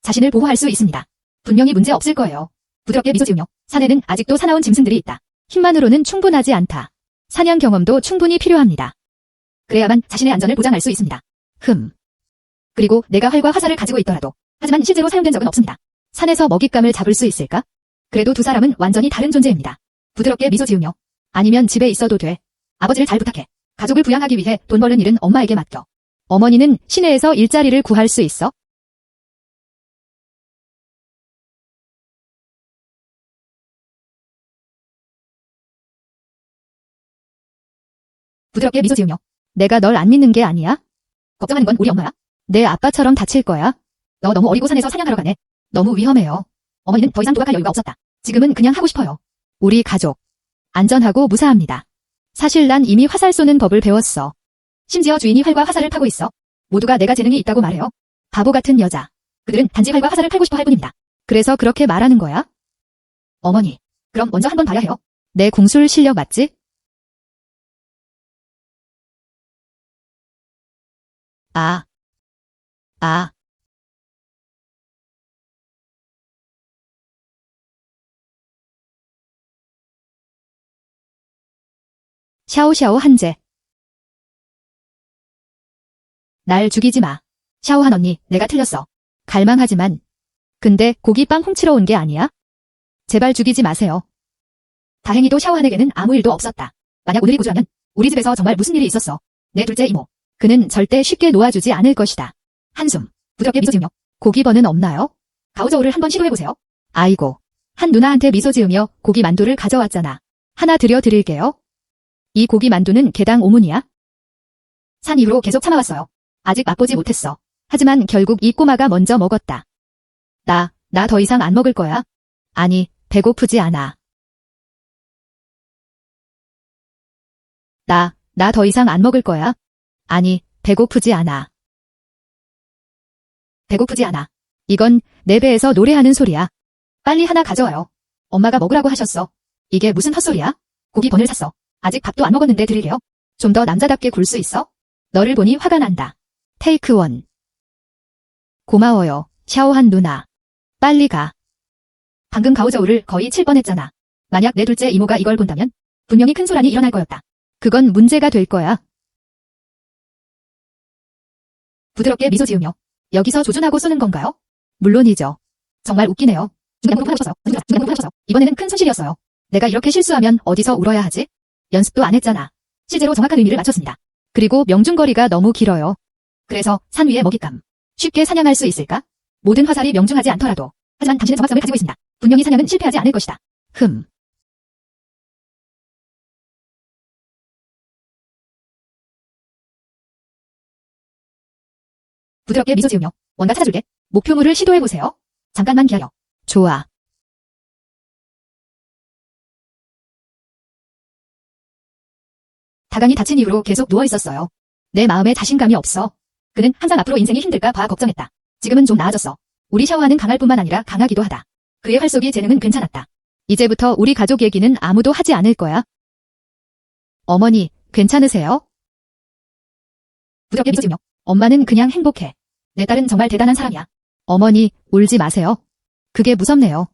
자신을 보호할 수 있습니다. 분명히 문제 없을 거예요. 부드럽게 미소 지으며 산에는 아직도 사나운 짐승들이 있다. 힘만으로는 충분하지 않다. 사냥 경험도 충분히 필요합니다. 그래야만 자신의 안전을 보장할 수 있습니다. 그리고 내가 활과 화살을 가지고 있더라도 하지만 실제로 사용된 적은 없습니다. 산에서 먹잇감을 잡을 수 있을까? 그래도 두 사람은 완전히 다른 존재입니다. 부드럽게 미소 지으며 아니면 집에 있어도 돼. 아버지를 잘 부탁해. 가족을 부양하기 위해 돈 버는 일은 엄마에게 맡겨. 어머니는 시내에서 일자리를 구할 수 있어? 부드럽게 미소 지으며 내가 널 안 믿는 게 아니야? 걱정하는 건 우리 엄마야. 내 아빠처럼 다칠 거야. 너 너무 어리고 산에서 사냥하러 가네. 너무 위험해요. 어머니는 더 이상 도박할 여유가 없었다. 지금은 그냥 하고 싶어요. 우리 가족. 안전하고 무사합니다. 사실 난 이미 화살 쏘는 법을 배웠어. 심지어 주인이 활과 화살을 파고 있어. 모두가 내가 재능이 있다고 말해요. 바보 같은 여자. 그들은 단지 활과 화살을 팔고 싶어 할 뿐입니다. 그래서 그렇게 말하는 거야? 어머니, 그럼 먼저 한번 봐야 해요. 내 궁술 실력 맞지? 아. 샤오샤오 한제. 날 죽이지 마. 샤오한 언니, 내가 틀렸어. 갈망하지만. 근데 고기빵 훔치러 온 게 아니야? 제발 죽이지 마세요. 다행히도 샤오한에게는 아무 일도 없었다. 만약 오늘이 고주하면 우리 집에서 정말 무슨 일이 있었어. 내 둘째 이모. 그는 절대 쉽게 놓아주지 않을 것이다. 한숨. 부드럽게 미소 지으며 고기버는 없나요? 가오저우를 한번 시도해보세요. 아이고. 한 누나한테 미소 지으며 고기 만두를 가져왔잖아. 하나 드릴게요. 이 고기 만두는 개당 5문이야. 산 이후로 계속 참아왔어요. 아직 맛보지 못했어. 하지만 결국 이 꼬마가 먼저 먹었다. 나 더 이상 안 먹을 거야. 아니, 배고프지 않아. 나 더 이상 안 먹을 거야. 아니, 배고프지 않아. 배고프지 않아. 이건 내 배에서 노래하는 소리야. 빨리 하나 가져와요. 엄마가 먹으라고 하셨어. 이게 무슨 헛소리야? 고기 번을 샀어. 아직 밥도 안 먹었는데 드릴게요. 좀 더 남자답게 굴 수 있어? 너를 보니 화가 난다. 테이크 원. 고마워요, 샤오한 누나. 빨리 가. 방금 가오저우를 거의 칠 뻔했잖아. 만약 내 둘째 이모가 이걸 본다면 분명히 큰 소란이 일어날 거였다. 그건 문제가 될 거야. 부드럽게 미소 지으며 여기서 조준하고 쏘는 건가요? 물론이죠. 정말 웃기네요. 중간부분 하셨어요. 이번에는 큰 손실이었어요. 내가 이렇게 실수하면 어디서 울어야 하지? 연습도 안 했잖아. 실제로 정확한 의미를 맞췄습니다. 그리고 명중거리가 너무 길어요. 그래서 산 위에 먹잇감. 쉽게 사냥할 수 있을까? 모든 화살이 명중하지 않더라도. 하지만 당신은 정확성을 가지고 있습니다. 분명히 사냥은 실패하지 않을 것이다. 부드럽게 미소 지으며 뭔가 찾아줄게. 목표물을 시도해보세요. 잠깐만 기다려. 좋아. 다강이 다친 이후로 계속 누워있었어요. 내 마음에 자신감이 없어. 그는 항상 앞으로 인생이 힘들까 봐 걱정했다. 지금은 좀 나아졌어. 우리 샤오하는 강할 뿐만 아니라 강하기도 하다. 그의 활쏘기 재능은 괜찮았다. 이제부터 우리 가족 얘기는 아무도 하지 않을 거야. 어머니, 괜찮으세요? 부드럽게 미소 지으며 엄마는 그냥 행복해. 내 딸은 정말 대단한 사람이야. 어머니, 울지 마세요. 그게 무섭네요.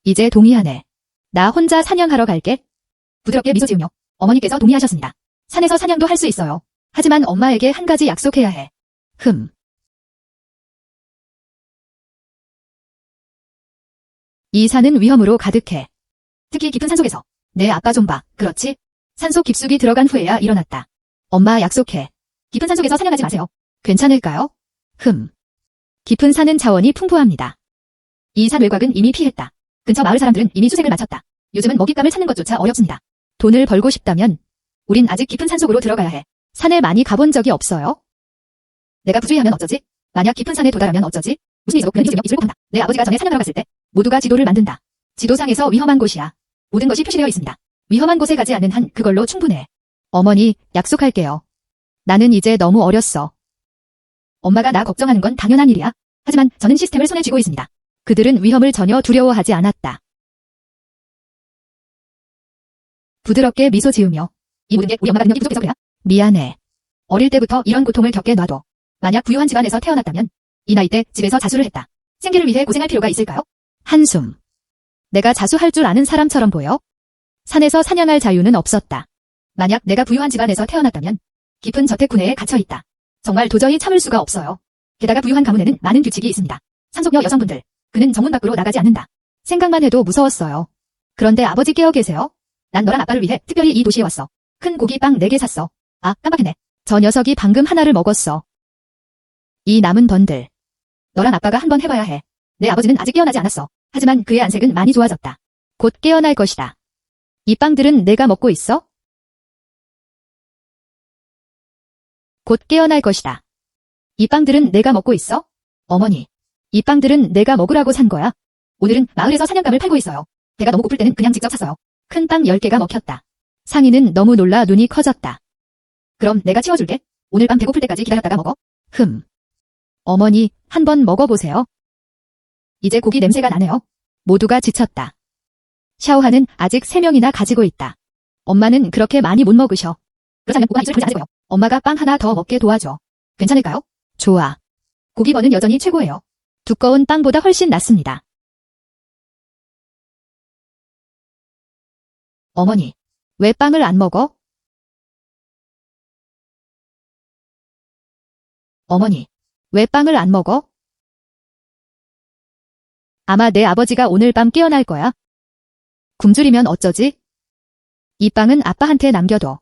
이제 동의하네. 나 혼자 사냥하러 갈게. 부드럽게 미소 지으며 어머니께서 동의하셨습니다. 산에서 사냥도 할 수 있어요. 하지만 엄마에게 한 가지 약속해야 해. 이 산은 위험으로 가득해. 특히 깊은 산속에서. 내 아빠 좀 봐. 그렇지? 산속 깊숙이 들어간 후에야 일어났다. 엄마 약속해. 깊은 산속에서 사냥하지 마세요. 괜찮을까요? 깊은 산은 자원이 풍부합니다. 이 산 외곽은 이미 피했다. 근처 마을 사람들은 이미 수색을 마쳤다. 요즘은 먹잇감을 찾는 것조차 어렵습니다. 돈을 벌고 싶다면 우린 아직 깊은 산속으로 들어가야 해. 산에 많이 가본 적이 없어요? 내가 부주의하면 어쩌지? 만약 깊은 산에 도달하면 어쩌지? 무슨 일이죠? 그는 입을 꼭 한다. 내 아버지가 전에 사냥하러 갔을 때 모두가 지도를 만든다. 지도상에서 위험한 곳이야. 모든 것이 표시되어 있습니다. 위험한 곳에 가지 않는 한 그걸로 충분해. 어머니, 약속할게요. 나는 이제 너무 어렸어. 엄마가 나 걱정하는 건 당연한 일이야. 하지만 저는 시스템을 손에 쥐고 있습니다. 그들은 위험을 전혀 두려워하지 않았다. 부드럽게 미소 지으며 이 모든 게 우리 엄마가 능력이 부족해서 그래? 미안해. 어릴 때부터 이런 고통을 겪게 놔둬. 만약 부유한 집안에서 태어났다면 이 나이 때 집에서 자수를 했다. 생계를 위해 고생할 필요가 있을까요? 한숨. 내가 자수할 줄 아는 사람처럼 보여? 산에서 사냥할 자유는 없었다. 만약 내가 부유한 집안에서 태어났다면 깊은 저택구내에 갇혀있다. 정말 도저히 참을 수가 없어요. 게다가 부유한 가문에는 많은 규칙이 있습니다. 상속녀 여성분들, 그는 정문 밖으로 나가지 않는다. 생각만 해도 무서웠어요. 그런데 아버지 깨어 계세요? 난 너랑 아빠를 위해 특별히 이 도시에 왔어. 큰 고기 빵 4개 샀어. 아, 깜빡했네. 저 녀석이 방금 하나를 먹었어. 이 남은 번들. 너랑 아빠가 한번 해봐야 해. 내 아버지는 아직 깨어나지 않았어. 하지만 그의 안색은 많이 좋아졌다. 곧 깨어날 것이다. 이 빵들은 내가 먹고 있어? 곧 깨어날 것이다. 이 빵들은 내가 먹고 있어? 어머니, 이 빵들은 내가 먹으라고 산 거야. 오늘은 마을에서 사냥감을 팔고 있어요. 배가 너무 고플 때는 그냥 직접 샀어요. 큰 빵 10개가 먹혔다. 상인은 너무 놀라 눈이 커졌다. 그럼 내가 치워줄게. 오늘 밤 배고플 때까지 기다렸다가 먹어. 어머니, 한번 먹어보세요. 이제 고기 냄새가 나네요. 모두가 지쳤다. 샤오하는 아직 3명이나 가지고 있다. 엄마는 그렇게 많이 못 먹으셔. 그렇다면 고가 입술 풀지 않을 거예요. 엄마가 빵 하나 더 먹게 도와줘. 괜찮을까요? 좋아. 고기버는 여전히 최고예요. 두꺼운 빵보다 훨씬 낫습니다. 어머니, 왜 빵을 안 먹어? 어머니, 왜 빵을 안 먹어? 아마 내 아버지가 오늘 밤 깨어날 거야. 굶주리면 어쩌지? 이 빵은 아빠한테 남겨둬.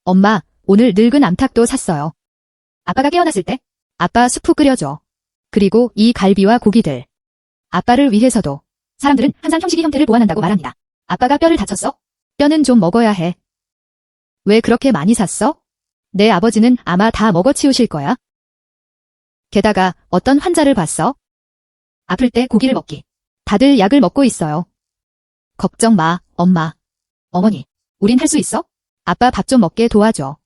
엄마, 오늘 늙은 암탉도 샀어요. 아빠가 깨어났을 때 아빠 수프 끓여줘. 그리고 이 갈비와 고기들. 아빠를 위해서도. 사람들은 항상 형식이 형태를 보완한다고 말합니다. 아빠가 뼈를 다쳤어? 뼈는 좀 먹어야 해. 왜 그렇게 많이 샀어? 내 아버지는 아마 다 먹어치우실 거야. 게다가 어떤 환자를 봤어? 아플 때 고기를 먹기. 다들 약을 먹고 있어요. 걱정 마, 엄마. 어머니, 우린 할 수 있어? 아빠 밥 좀 먹게 도와줘.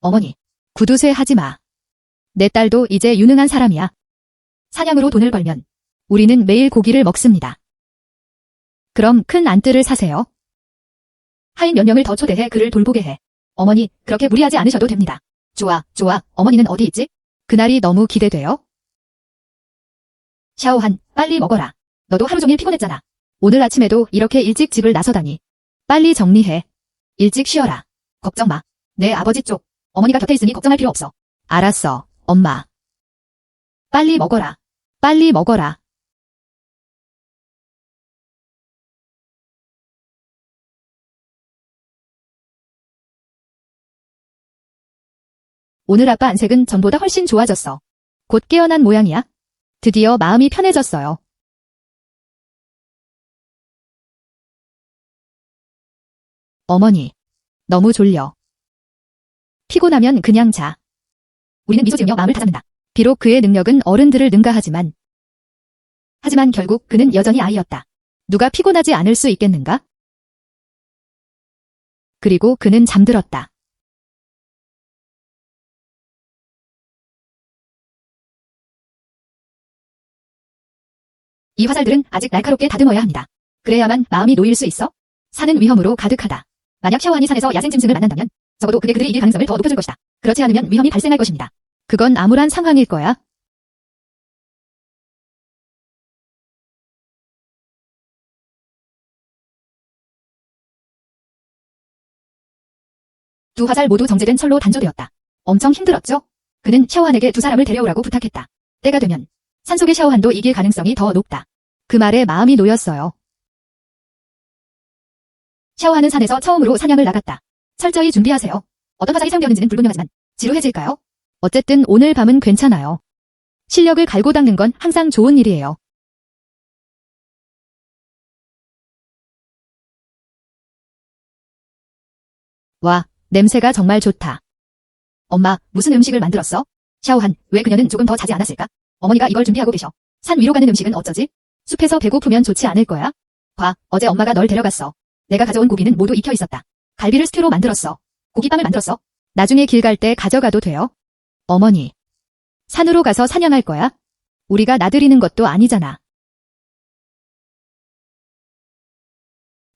어머니, 구두쇠 하지 마. 내 딸도 이제 유능한 사람이야. 사냥으로 돈을 벌면 우리는 매일 고기를 먹습니다. 그럼 큰 안뜰을 사세요. 하인 몇 명을 더 초대해 그를 돌보게 해. 어머니, 그렇게 무리하지 않으셔도 됩니다. 좋아, 좋아. 어머니는 어디 있지? 그날이 너무 기대돼요. 샤오한, 빨리 먹어라. 너도 하루 종일 피곤했잖아. 오늘 아침에도 이렇게 일찍 집을 나서다니. 빨리 정리해. 일찍 쉬어라. 걱정 마. 내 아버지 쪽. 어머니가 곁에 있으니 걱정할 필요 없어. 알았어, 엄마. 빨리 먹어라. 빨리 먹어라. 오늘 아빠 안색은 전보다 훨씬 좋아졌어. 곧 깨어난 모양이야. 드디어 마음이 편해졌어요. 어머니, 너무 졸려. 피곤하면 그냥 자. 우리는 미소 지으며 마음을 다잡는다. 비록 그의 능력은 어른들을 능가하지만 결국 그는 여전히 아이였다. 누가 피곤하지 않을 수 있겠는가? 그리고 그는 잠들었다. 이 화살들은 아직 날카롭게 다듬어야 합니다. 그래야만 마음이 놓일 수 있어. 산은 위험으로 가득하다. 만약 샤오한이 산에서 야생 짐승을 만난다면 적어도 그게 그들이 이길 가능성을 더 높여줄 것이다. 그렇지 않으면 위험이 발생할 것입니다. 그건 암울한 상황일 거야. 두 화살 모두 정제된 철로 단조되었다. 엄청 힘들었죠? 그는 샤오한에게 두 사람을 데려오라고 부탁했다. 때가 되면 산속의 샤오한도 이길 가능성이 더 높다. 그 말에 마음이 놓였어요. 샤오한은 산에서 처음으로 사냥을 나갔다. 철저히 준비하세요. 어떤 화살이 사용되었는지는 불분명하지만 지루해질까요? 어쨌든 오늘 밤은 괜찮아요. 실력을 갈고 닦는 건 항상 좋은 일이에요. 와, 냄새가 정말 좋다. 엄마, 무슨 음식을 만들었어? 샤오한, 왜 그녀는 조금 더 자지 않았을까? 어머니가 이걸 준비하고 계셔. 산 위로 가는 음식은 어쩌지? 숲에서 배고프면 좋지 않을 거야? 봐, 어제 엄마가 널 데려갔어. 내가 가져온 고기는 모두 익혀 있었다. 갈비를 스튜로 만들었어. 고기빵을 만들었어. 나중에 길 갈 때 가져가도 돼요? 어머니, 산으로 가서 사냥할 거야? 우리가 나들이는 것도 아니잖아.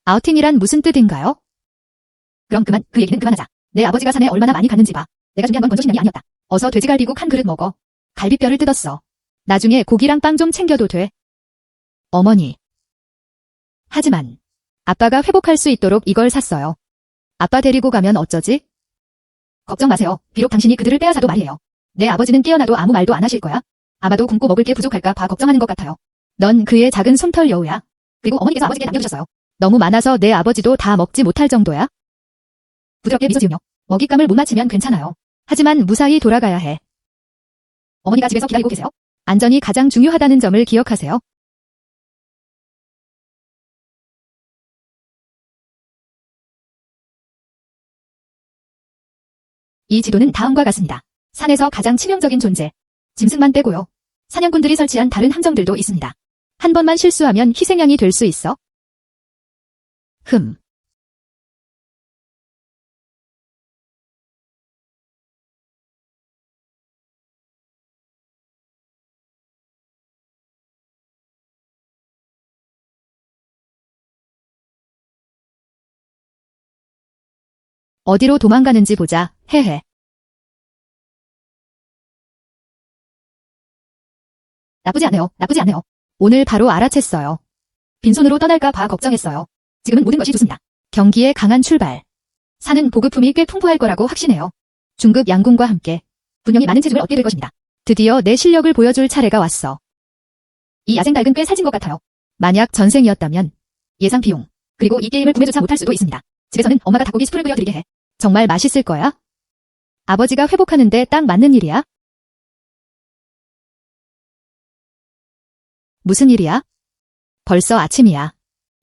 아우팅이란 무슨 뜻인가요? 그럼 그만, 그 얘기는 그만하자. 내 아버지가 산에 얼마나 많이 갔는지 봐. 내가 준비한 건 건조식량이 아니었다. 어서 돼지갈비국 한 그릇 먹어. 갈비뼈를 뜯었어. 나중에 고기랑 빵 좀 챙겨도 돼. 어머니. 하지만 아빠가 회복할 수 있도록 이걸 샀어요. 아빠 데리고 가면 어쩌지? 걱정 마세요. 비록 당신이 그들을 빼앗아도 말이에요. 내 아버지는 깨어나도 아무 말도 안 하실 거야. 아마도 굶고 먹을 게 부족할까 봐 걱정하는 것 같아요. 넌 그의 작은 솜털 여우야. 그리고 어머니께서 아버지께 남겨주셨어요. 너무 많아서 내 아버지도 다 먹지 못할 정도야. 부드럽게 미소 지으며 먹잇감을 못 맞히면 괜찮아요. 하지만 무사히 돌아가야 해. 어머니가 집에서 기다리고 계세요. 안전이 가장 중요하다는 점을 기억하세요. 이 지도는 다음과 같습니다. 산에서 가장 치명적인 존재. 짐승만 빼고요. 사냥꾼들이 설치한 다른 함정들도 있습니다. 한 번만 실수하면 희생양이 될 수 있어. 어디로 도망가는지 보자. 헤헤. 나쁘지 않네요. 나쁘지 않네요. 오늘 바로 알아챘어요. 빈손으로 떠날까 봐 걱정했어요. 지금은 모든 것이 좋습니다. 경기에 강한 출발. 산은 보급품이 꽤 풍부할 거라고 확신해요. 중급 양궁과 함께 분명히 많은 체중을 얻게 될 것입니다. 드디어 내 실력을 보여줄 차례가 왔어. 이 야생 닭은 꽤 살찐 것 같아요. 만약 전생이었다면 예상 비용, 그리고 이 게임을 구매조차 못할 수도 있습니다. 집에서는 엄마가 닭고기 스프를 끓여드리게 해. 정말 맛있을 거야? 아버지가 회복하는데 딱 맞는 일이야? 무슨 일이야? 벌써 아침이야.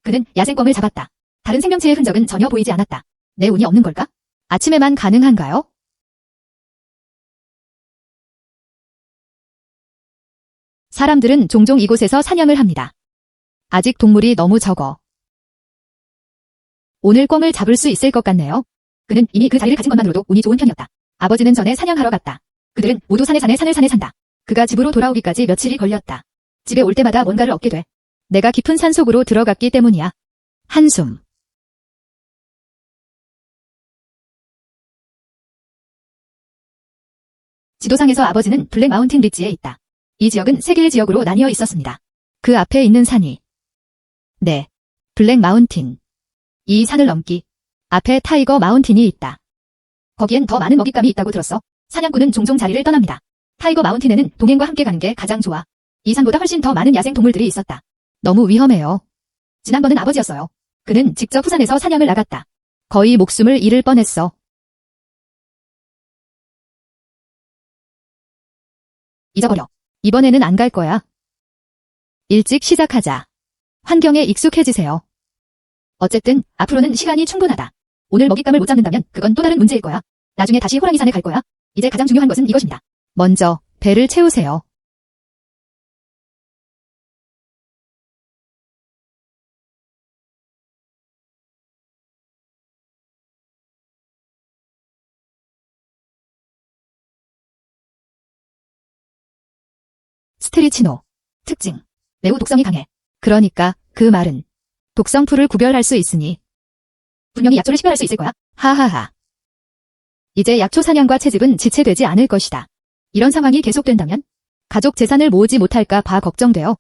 그는 야생광을 잡았다. 다른 생명체의 흔적은 전혀 보이지 않았다. 내 운이 없는 걸까? 아침에만 가능한가요? 사람들은 종종 이곳에서 사냥을 합니다. 아직 동물이 너무 적어. 오늘 꿩을 잡을 수 있을 것 같네요. 그는 이미 그 자리를 가진 것만으로도 운이 좋은 편이었다. 아버지는 전에 사냥하러 갔다. 그들은 모두 산에 산다. 그가 집으로 돌아오기까지 며칠이 걸렸다. 집에 올 때마다 뭔가를 얻게 돼. 내가 깊은 산속으로 들어갔기 때문이야. 한숨. 지도상에서 아버지는 블랙 마운틴 리지에 있다. 이 지역은 3개의 지역으로 나뉘어 있었습니다. 그 앞에 있는 산이 네, 블랙 마운틴. 이 산을 넘기 앞에 타이거 마운틴이 있다. 거기엔 더 많은 먹잇감이 있다고 들었어. 사냥꾼은 종종 자리를 떠납니다. 타이거 마운틴에는 동행과 함께 가는 게 가장 좋아. 이 산보다 훨씬 더 많은 야생 동물들이 있었다. 너무 위험해요. 지난번은 아버지였어요. 그는 직접 후산에서 사냥을 나갔다. 거의 목숨을 잃을 뻔했어. 잊어버려. 이번에는 안 갈 거야. 일찍 시작하자. 환경에 익숙해지세요. 어쨌든 앞으로는 시간이 충분하다. 오늘 먹잇감을 못 잡는다면 그건 또 다른 문제일 거야. 나중에 다시 호랑이 산에 갈 거야. 이제 가장 중요한 것은 이것입니다. 먼저 배를 채우세요. 스트리치노. 특징. 매우 독성이 강해. 그러니까 그 말은 독성풀을 구별할 수 있으니 분명히 약초를 식별할 수 있을 거야. 하하하. 이제 약초 사냥과 채집은 지체되지 않을 것이다. 이런 상황이 계속된다면 가족 재산을 모으지 못할까 봐 걱정돼요.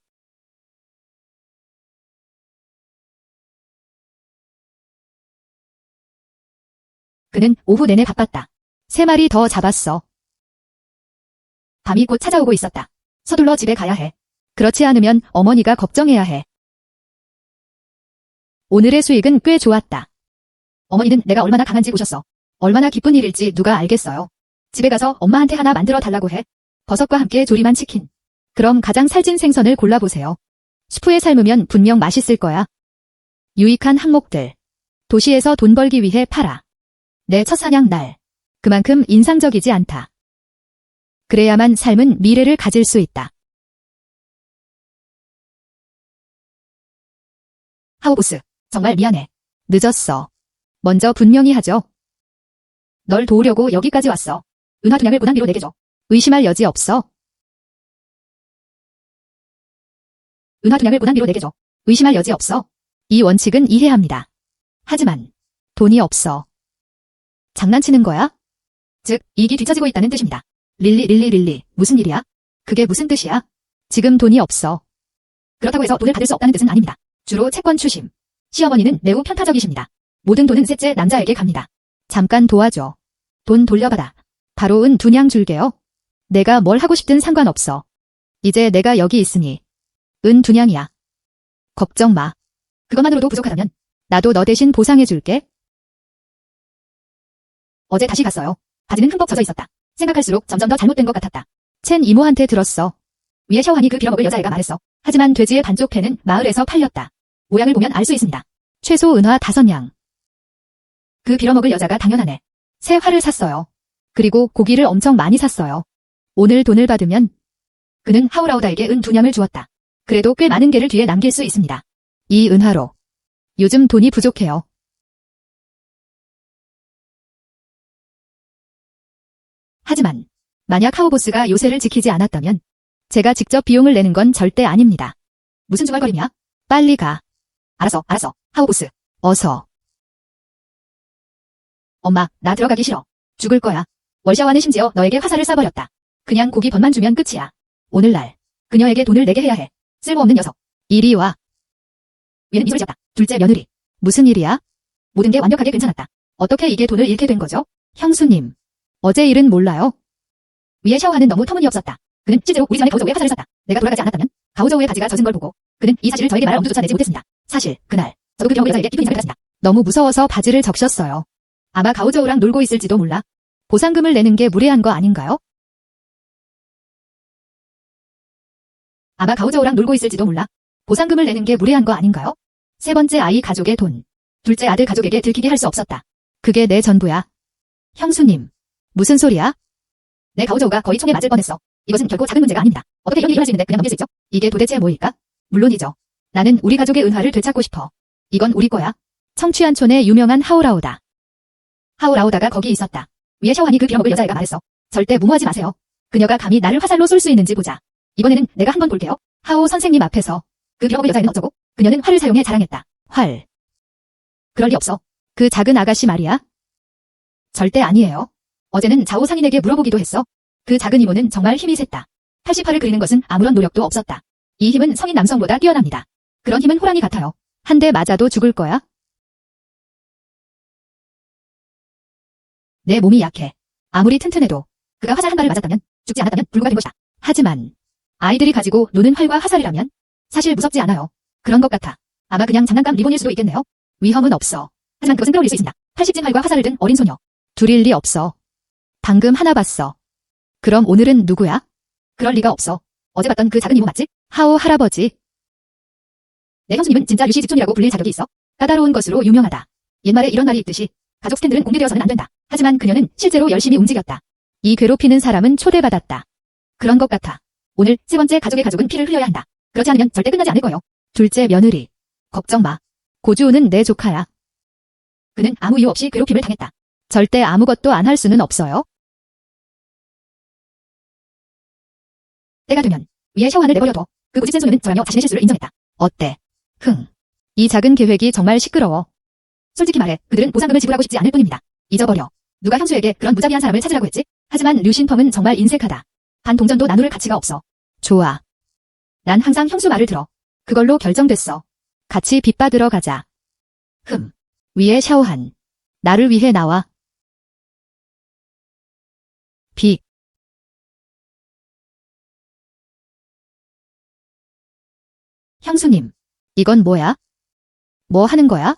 그는 오후 내내 바빴다. 3마리 더 잡았어. 밤이 곧 찾아오고 있었다. 서둘러 집에 가야 해. 그렇지 않으면 어머니가 걱정해야 해. 오늘의 수익은 꽤 좋았다. 어머니는 내가 얼마나 강한지 보셨어. 얼마나 기쁜 일일지 누가 알겠어요. 집에 가서 엄마한테 하나 만들어 달라고 해. 버섯과 함께 조림한 치킨. 그럼 가장 살찐 생선을 골라보세요. 수프에 삶으면 분명 맛있을 거야. 유익한 항목들. 도시에서 돈 벌기 위해 팔아. 내 첫 사냥 날. 그만큼 인상적이지 않다. 그래야만 삶은 미래를 가질 수 있다. 하우보스, 정말 미안해. 늦었어. 먼저 분명히 하죠. 널 도우려고 여기까지 왔어. 은화 분양을 무난비로 내게 줘. 의심할 여지 없어. 은화 분양을 무난비로 내게 줘. 의심할 여지 없어. 이 원칙은 이해합니다. 하지만 돈이 없어. 장난치는 거야? 즉, 이익이 뒤처지고 있다는 뜻입니다. 릴리, 무슨 일이야? 그게 무슨 뜻이야? 지금 돈이 없어. 그렇다고 해서 돈을 받을 수 없다는 뜻은 아닙니다. 주로 채권 추심. 시어머니는 매우 편파적이십니다. 모든 돈은 셋째 남자에게 갑니다. 잠깐 도와줘. 돈 돌려받아. 바로 은 2냥 줄게요. 내가 뭘 하고 싶든 상관없어. 이제 내가 여기 있으니 은 2냥이야. 걱정 마. 그것만으로도 부족하다면 나도 너 대신 보상해줄게. 어제 다시 갔어요. 바지는 흠뻑 젖어 있었다. 생각할수록 점점 더 잘못된 것 같았다. 첸 이모한테 들었어. 위에 샤워하니 그 빌어먹을 여자애가 말했어. 하지만 돼지의 반쪽 폐는 마을에서 팔렸다. 모양을 보면 알 수 있습니다. 최소 은화 5냥. 그 빌어먹을 여자가 당연하네. 새 활을 샀어요. 그리고 고기를 엄청 많이 샀어요. 오늘 돈을 받으면 그는 하우라우다에게 은 2냥을 주었다. 그래도 꽤 많은 개를 뒤에 남길 수 있습니다. 이 은화로 요즘 돈이 부족해요. 하지만 만약 하우보스가 요새를 지키지 않았다면 제가 직접 비용을 내는 건 절대 아닙니다. 무슨 중얼거리냐? 빨리 가. 알았어. 하우보스. 어서. 엄마, 나 들어가기 싫어. 죽을 거야. 월샤와는 심지어 너에게 화살을 쏴버렸다. 그냥 고기 번만 주면 끝이야. 오늘날 그녀에게 돈을 내게 해야 해. 쓸모없는 녀석. 이리 와. 위는 미소를 지었다. 둘째 며느리. 무슨 일이야? 모든 게 완벽하게 괜찮았다. 어떻게 이게 돈을 잃게 된 거죠? 형수님. 어제 일은 몰라요. 위에 샤워하는 너무 터무니없었다. 그는 실제로 우리 집안의 가우저우에 화살을 쐈다. 내가 돌아가지 않았다면 가우저우의 바지가 젖은 걸 보고 그는 이 사실을 저에게 말할 엄두조차 내지 못했습니다. 사실 그날 저도 그 빌어먹을 여자에게 깊은 인상을 받았습니다. 너무 무서워서 바지를 적셨어요. 아마 가우저우랑 놀고 있을지도 몰라. 보상금을 내는 게 무례한 거 아닌가요? 아마 가우저우랑 놀고 있을지도 몰라. 보상금을 내는 게 무례한 거 아닌가요? 세 번째 아이 가족의 돈. 둘째 아들 가족에게 들키게 할 수 없었다. 그게 내 전부야. 형수님. 무슨 소리야? 내 가우저우가 거의 총에 맞을 뻔했어. 이것은 결코 작은 문제가 아닙니다. 어떻게 이런 일을 할 수 있는데 그냥 넘길 수 있죠? 이게 도대체 뭐일까? 물론이죠. 나는 우리 가족의 은화를 되찾고 싶어. 이건 우리 거야. 청취한촌의 유명한 하우라우다. 하우라우다가 거기 있었다. 위에 샤워하니 그 빌어먹을 여자애가 말했어. 절대 무모하지 마세요. 그녀가 감히 나를 화살로 쏠 수 있는지 보자. 이번에는 내가 한번 볼게요. 하우 선생님 앞에서. 그 빌어먹을 여자애는 어쩌고? 그녀는 활을 사용해 자랑했다. 활. 그럴 리 없어. 그 작은 아가씨 말이야? 절대 아니에요. 어제는 좌우 상인에게 물어보기도 했어. 그 작은 이모는 정말 힘이 셌다. 88을 그리는 것은 아무런 노력도 없었다. 이 힘은 성인 남성보다 뛰어납니다. 그런 힘은 호랑이 같아요. 한 대 맞아도 죽을 거야? 내 몸이 약해. 아무리 튼튼해도 그가 화살 한 발을 맞았다면 죽지 않았다면 불구가 된 것이다. 하지만 아이들이 가지고 노는 활과 화살이라면 사실 무섭지 않아요. 그런 것 같아. 아마 그냥 장난감 리본일 수도 있겠네요. 위험은 없어. 하지만 그것은 끌어올릴 수 있습니다. 80진 활과 화살을 든 어린 소녀. 둘일 리 없어. 방금 하나 봤어. 그럼 오늘은 누구야? 그럴 리가 없어. 어제 봤던 그 작은 이모 맞지? 하우 할아버지. 내 형수님은 진짜 류시 직촌이라고 불릴 자격이 있어. 까다로운 것으로 유명하다. 옛말에 이런 말이 있듯이 가족 스탠들은 공개되어서는 안 된다. 하지만 그녀는 실제로 열심히 움직였다. 이 괴롭히는 사람은 초대받았다. 그런 것 같아. 오늘 세 번째 가족의 가족은 피를 흘려야 한다. 그렇지 않으면 절대 끝나지 않을 거예요. 둘째 며느리. 걱정 마. 고주우는 내 조카야. 그는 아무 이유 없이 괴롭힘을 당했다. 절대 아무것도 안 할 수는 없어요. 때가 되면 위에 샤워안을 내버려둬. 그 고집센 소녀는 저라며 자신의 실수를 인정했다. 어때? 흥. 이 작은 계획이 정말 시끄러워. 솔직히 말해 그들은 보상금을 지불하고 싶지 않을 뿐입니다. 잊어버려. 누가 형수에게 그런 무자비한 사람을 찾으라고 했지? 하지만 류신펑은 정말 인색하다. 반동전도 나눌 가치가 없어. 좋아. 난 항상 형수 말을 들어. 그걸로 결정됐어. 같이 빚 받으러 가자. 위에 샤오한. 나를 위해 나와. 빚. 형수님. 이건 뭐야? 뭐 하는 거야?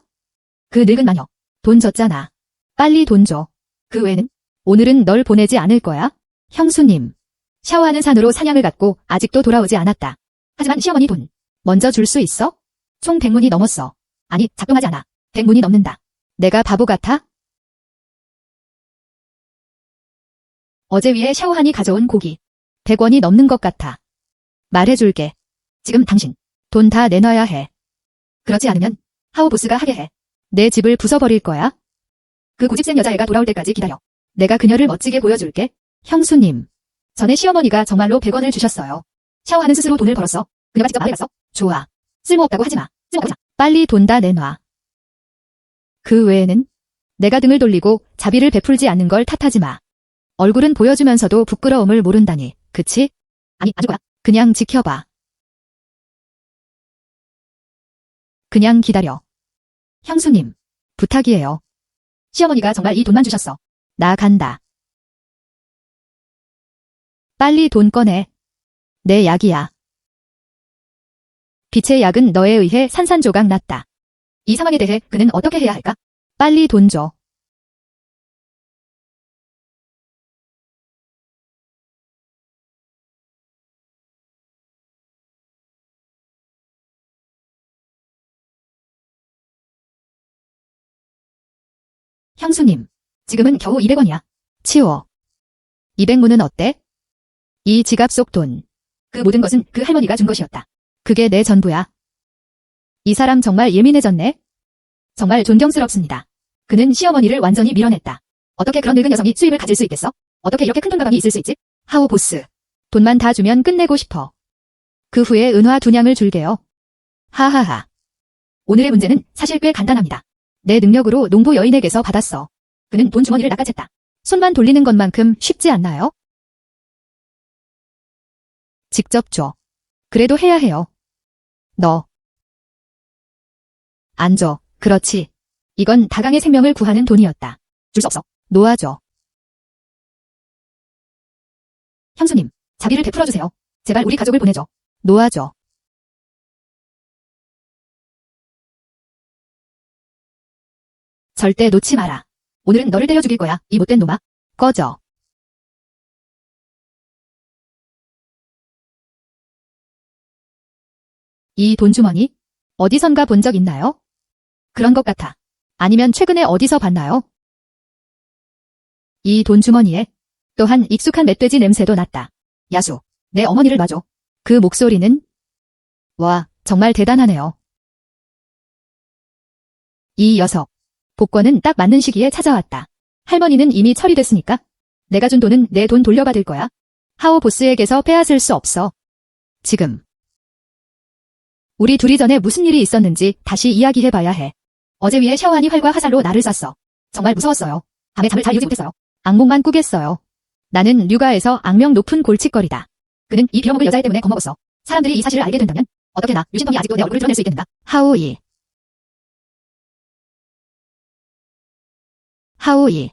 그 늙은 마녀. 돈 줬잖아. 빨리 돈 줘. 그 외에는? 오늘은 널 보내지 않을 거야? 형수님. 샤오하는 산으로 사냥을 갔고 아직도 돌아오지 않았다. 하지만 시어머니 돈. 먼저 줄 수 있어? 총 100문이 넘었어. 아니, 작동하지 않아. 100문이 넘는다. 내가 바보 같아? 어제 위에 샤오한이 가져온 고기. 100원이 넘는 것 같아. 말해줄게. 지금 당신. 돈 다 내놔야 해. 그렇지 않으면 하오 보스가 하게 해. 내 집을 부숴버릴 거야. 그 고집센 여자애가 돌아올 때까지 기다려. 내가 그녀를 멋지게 보여줄게. 형수님. 전에 시어머니가 정말로 100원을 주셨어요. 샤오하는 스스로 돈을 벌었어. 그녀가 직접 마을 갔어. 좋아. 쓸모없다고 하지마. 쓸모없다고 하자. 빨리 돈 다 내놔. 그 외에는 내가 등을 돌리고 자비를 베풀지 않는 걸 탓하지 마. 얼굴은 보여주면서도 부끄러움을 모른다니. 그치? 아니, 안 줄 거야. 그냥 지켜봐. 그냥 기다려. 형수님. 부탁이에요. 시어머니가 정말 이 돈만 주셨어. 나 간다. 빨리 돈 꺼내. 내 약이야. 빛의 약은 너에 의해 산산조각 났다. 이 상황에 대해 그는 어떻게 해야 할까? 빨리 돈 줘. 형수님. 지금은 겨우 200원이야. 치워. 200문은 어때? 이 지갑 속 돈. 그 모든 것은 그 할머니가 준 것이었다. 그게 내 전부야. 이 사람 정말 예민해졌네. 정말 존경스럽습니다. 그는 시어머니를 완전히 밀어냈다. 어떻게 그런 늙은 여성이 수입을 가질 수 있겠어? 어떻게 이렇게 큰 돈 가방이 있을 수 있지? 하오 보스. 돈만 다 주면 끝내고 싶어. 그 후에 은화 2냥을 줄게요. 하하하. 오늘의 문제는 사실 꽤 간단합니다. 내 능력으로 농부 여인에게서 받았어. 그는 돈 주머니를 낚아챘다. 손만 돌리는 것만큼 쉽지 않나요? 직접 줘. 그래도 해야 해요. 너. 안 줘. 그렇지. 이건 다강의 생명을 구하는 돈이었다. 줄 수 없어. 놓아줘. 형수님, 자비를 베풀어주세요. 제발 우리 가족을 보내줘. 놓아줘. 절대 놓지 마라. 오늘은 너를 때려 죽일 거야, 이 못된 놈아. 꺼져. 이 돈주머니? 어디선가 본 적 있나요? 그런 것 같아. 아니면 최근에 어디서 봤나요? 이 돈주머니에 또한 익숙한 멧돼지 냄새도 났다. 야수, 내 어머니를 놔줘. 그 목소리는? 와, 정말 대단하네요. 이 녀석. 복권은 딱 맞는 시기에 찾아왔다. 할머니는 이미 처리됐으니까 내가 준 돈은 내 돈 돌려받을 거야. 하오 보스에게서 빼앗을 수 없어. 지금. 우리 둘이 전에 무슨 일이 있었는지 다시 이야기해봐야 해. 어제 위에 샤오한이 활과 화살로 나를 쐈어. 정말 무서웠어요. 밤에 잠을 잘 이루지 못했어요. 악몽만 꾸겠어요. 나는 류가에서 악명 높은 골칫거리다. 그는 이 빌어먹을 여자애 때문에 겁먹었어. 사람들이 이 사실을 알게 된다면 어떻게 나 류신펑이 아직도 내 얼굴을 드러낼 수 있겠는가? 하오이. 하오이.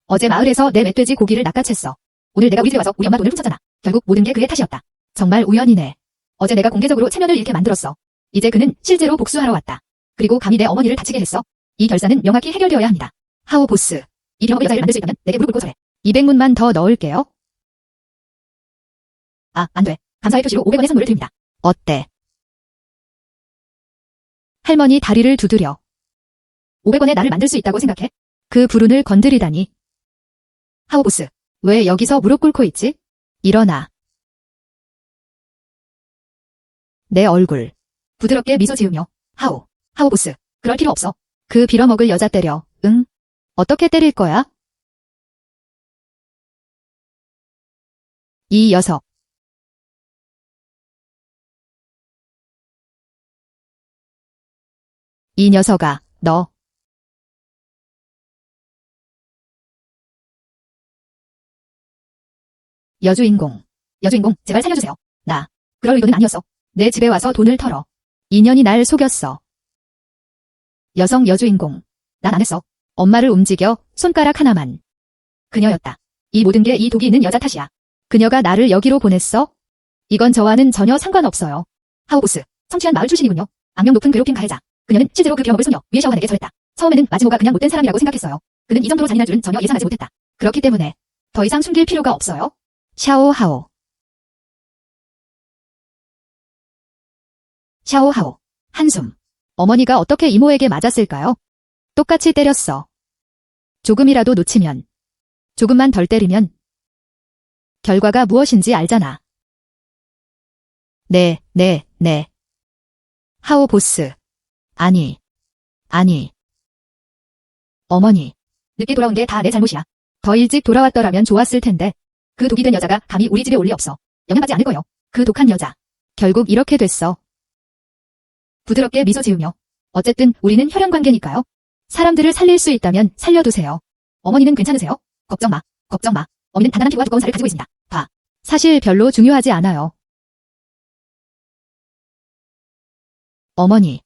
어제 마을에서 내 멧돼지 고기를 낚아챘어. 오늘 내가 우리 집에 와서 우리 엄마 돈을 훔쳤잖아. 결국 모든 게 그의 탓이었다. 정말 우연이네. 어제 내가 공개적으로 체면을 잃게 만들었어. 이제 그는 실제로 복수하러 왔다. 그리고 감히 내 어머니를 다치게 했어. 이 결사는 명확히 해결되어야 합니다. 하오 보스. 이 빌어먹을 여자를 만들 수 있다면 내게 무릎 꿇고 절해. 200문만 더 넣을게요. 아, 안 돼. 감사의 표시로 500원의 선물을 드립니다. 어때? 할머니 다리를 두드려. 500원에 나를 만들 수 있다고 생각해? 그 불운을 건드리다니. 하오 보스. 왜 여기서 무릎 꿇고 있지? 일어나. 내 얼굴. 부드럽게 미소 지으며. 하오 보스. 그럴 필요 없어. 그 빌어먹을 여자 때려. 응? 어떻게 때릴 거야? 이 녀석. 이 녀석아, 너. 여주인공, 제발 살려주세요. 나, 그럴 의도는 아니었어. 내 집에 와서 돈을 털어. 인연이 날 속였어. 여성 여주인공, 난 안 했어. 엄마를 움직여, 손가락 하나만. 그녀였다. 이 모든 게 이 독이 있는 여자 탓이야. 그녀가 나를 여기로 보냈어? 이건 저와는 전혀 상관없어요. 하우보스, 성취한 마을 출신이군요. 악명 높은 괴롭힘 가해자. 그녀는 실제로 그 빌어먹을 소녀, 위에 샤워한에게 절했다. 처음에는 마지모가 그냥 못된 사람이라고 생각했어요. 그는 이 정도로 잔인할 줄은 전혀 예상하지 못했다. 그렇기 때문에 더 이상 숨길 필요가 없어요. 샤오하오. 샤오하오. 한숨. 어머니가 어떻게 이모에게 맞았을까요? 똑같이 때렸어. 조금이라도 놓치면, 조금만 덜 때리면 결과가 무엇인지 알잖아. 네. 하오 보스. 아니. 어머니. 늦게 돌아온 게 다 내 잘못이야. 더 일찍 돌아왔더라면 좋았을 텐데. 그 독이 된 여자가 감히 우리 집에 올 리 없어. 영향받지 않을 거요. 그 독한 여자. 결국 이렇게 됐어. 부드럽게 미소 지으며. 어쨌든 우리는 혈연관계니까요. 사람들을 살릴 수 있다면 살려두세요. 어머니는 괜찮으세요? 걱정 마. 어머니는 단단한 피부와 두꺼운 살을 가지고 있습니다. 봐. 사실 별로 중요하지 않아요. 어머니.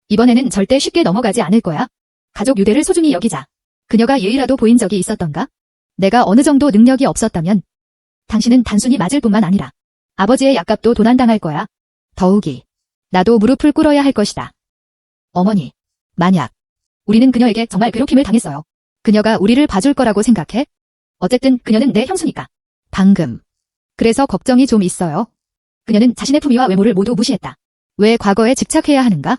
이번에는 절대 쉽게 넘어가지 않을 거야. 가족 유대를 소중히 여기자. 그녀가 예의라도 보인 적이 있었던가? 내가 어느 정도 능력이 없었다면 당신은 단순히 맞을 뿐만 아니라 아버지의 약값도 도난당할 거야. 더욱이 나도 무릎을 꿇어야 할 것이다. 어머니, 만약 우리는 그녀에게 정말 괴롭힘을 당했어요. 그녀가 우리를 봐줄 거라고 생각해? 어쨌든 그녀는 내 형수니까. 방금. 그래서 걱정이 좀 있어요. 그녀는 자신의 품위와 외모를 모두 무시했다. 왜 과거에 집착해야 하는가?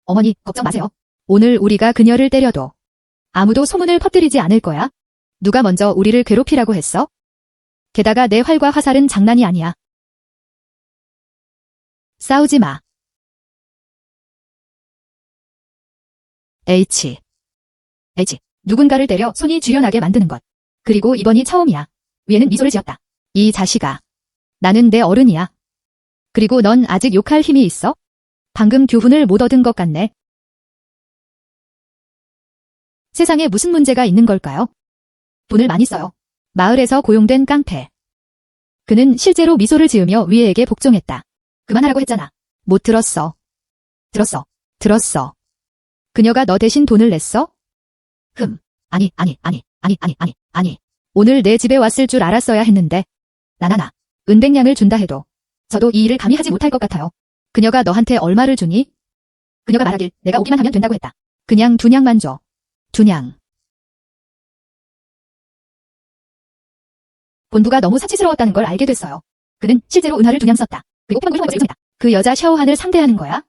어머니, 걱정 마세요. 오늘 우리가 그녀를 때려도 아무도 소문을 퍼뜨리지 않을 거야. 누가 먼저 우리를 괴롭히라고 했어? 게다가 내 활과 화살은 장난이 아니야. 싸우지 마. H. 누군가를 때려 손이 쥐려나게 만드는 것. 그리고 이번이 처음이야. 위에는 미소를 지었다. 이 자식아. 나는 내 어른이야. 그리고 넌 아직 욕할 힘이 있어? 방금 교훈을 못 얻은 것 같네. 세상에 무슨 문제가 있는 걸까요? 돈을 많이 써요. 마을에서 고용된 깡패. 그는 실제로 미소를 지으며 위에에게 복종했다. 그만하라고 했잖아. 못 들었어. 들었어. 그녀가 너 대신 돈을 냈어? 아니. 오늘 내 집에 왔을 줄 알았어야 했는데. 나나나. 은백냥을 준다 해도 저도 이 일을 감히 하지 못할 것 같아요. 그녀가 너한테 얼마를 주니? 그녀가 말하길 내가 오기만 하면 된다고 했다. 그냥 2냥만 줘. 2냥. 본부가 너무 사치스러웠다는 걸 알게 됐어요. 그는 실제로 은화를 2냥 썼다. 그리고 피방구를 훔친 것을 일정했다. 그 여자 샤오한을 상대하는 거야?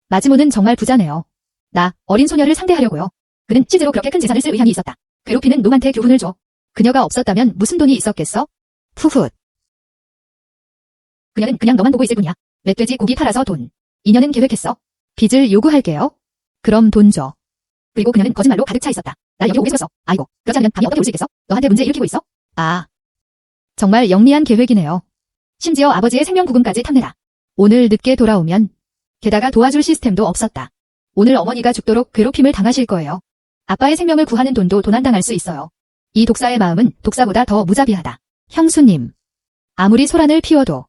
마지모는 정말 부자네요. 나, 어린 소녀를 상대하려고요. 그는 실제로 그렇게 큰 재산을 쓸 의향이 있었다. 괴롭히는 놈한테 교훈을 줘. 그녀가 없었다면 무슨 돈이 있었겠어? 푸훗. 그녀는 그냥 너만 보고 있을 뿐이야. 멧돼지 고기 팔아서 돈. 인연은 계획했어. 빚을 요구할게요. 그럼 돈 줘. 그리고 그녀는 거짓말로 가득 차 있었다. 날 여기 오게 세웠어. 아이고, 그렇지 않으면 감히 어떻게 올 수 있겠어? 너한테 문제 일으키고 있어? 아. 정말 영리한 계획이네요. 심지어 아버지의 생명구금까지 탐내라. 오늘 늦게 돌아오면 게다가 도와줄 시스템도 없었다. 오늘 어머니가 죽도록 괴롭힘을 당하실 거예요. 아빠의 생명을 구하는 돈도 도난당할 수 있어요. 이 독사의 마음은 독사보다 더 무자비하다. 형수님. 아무리 소란을 피워도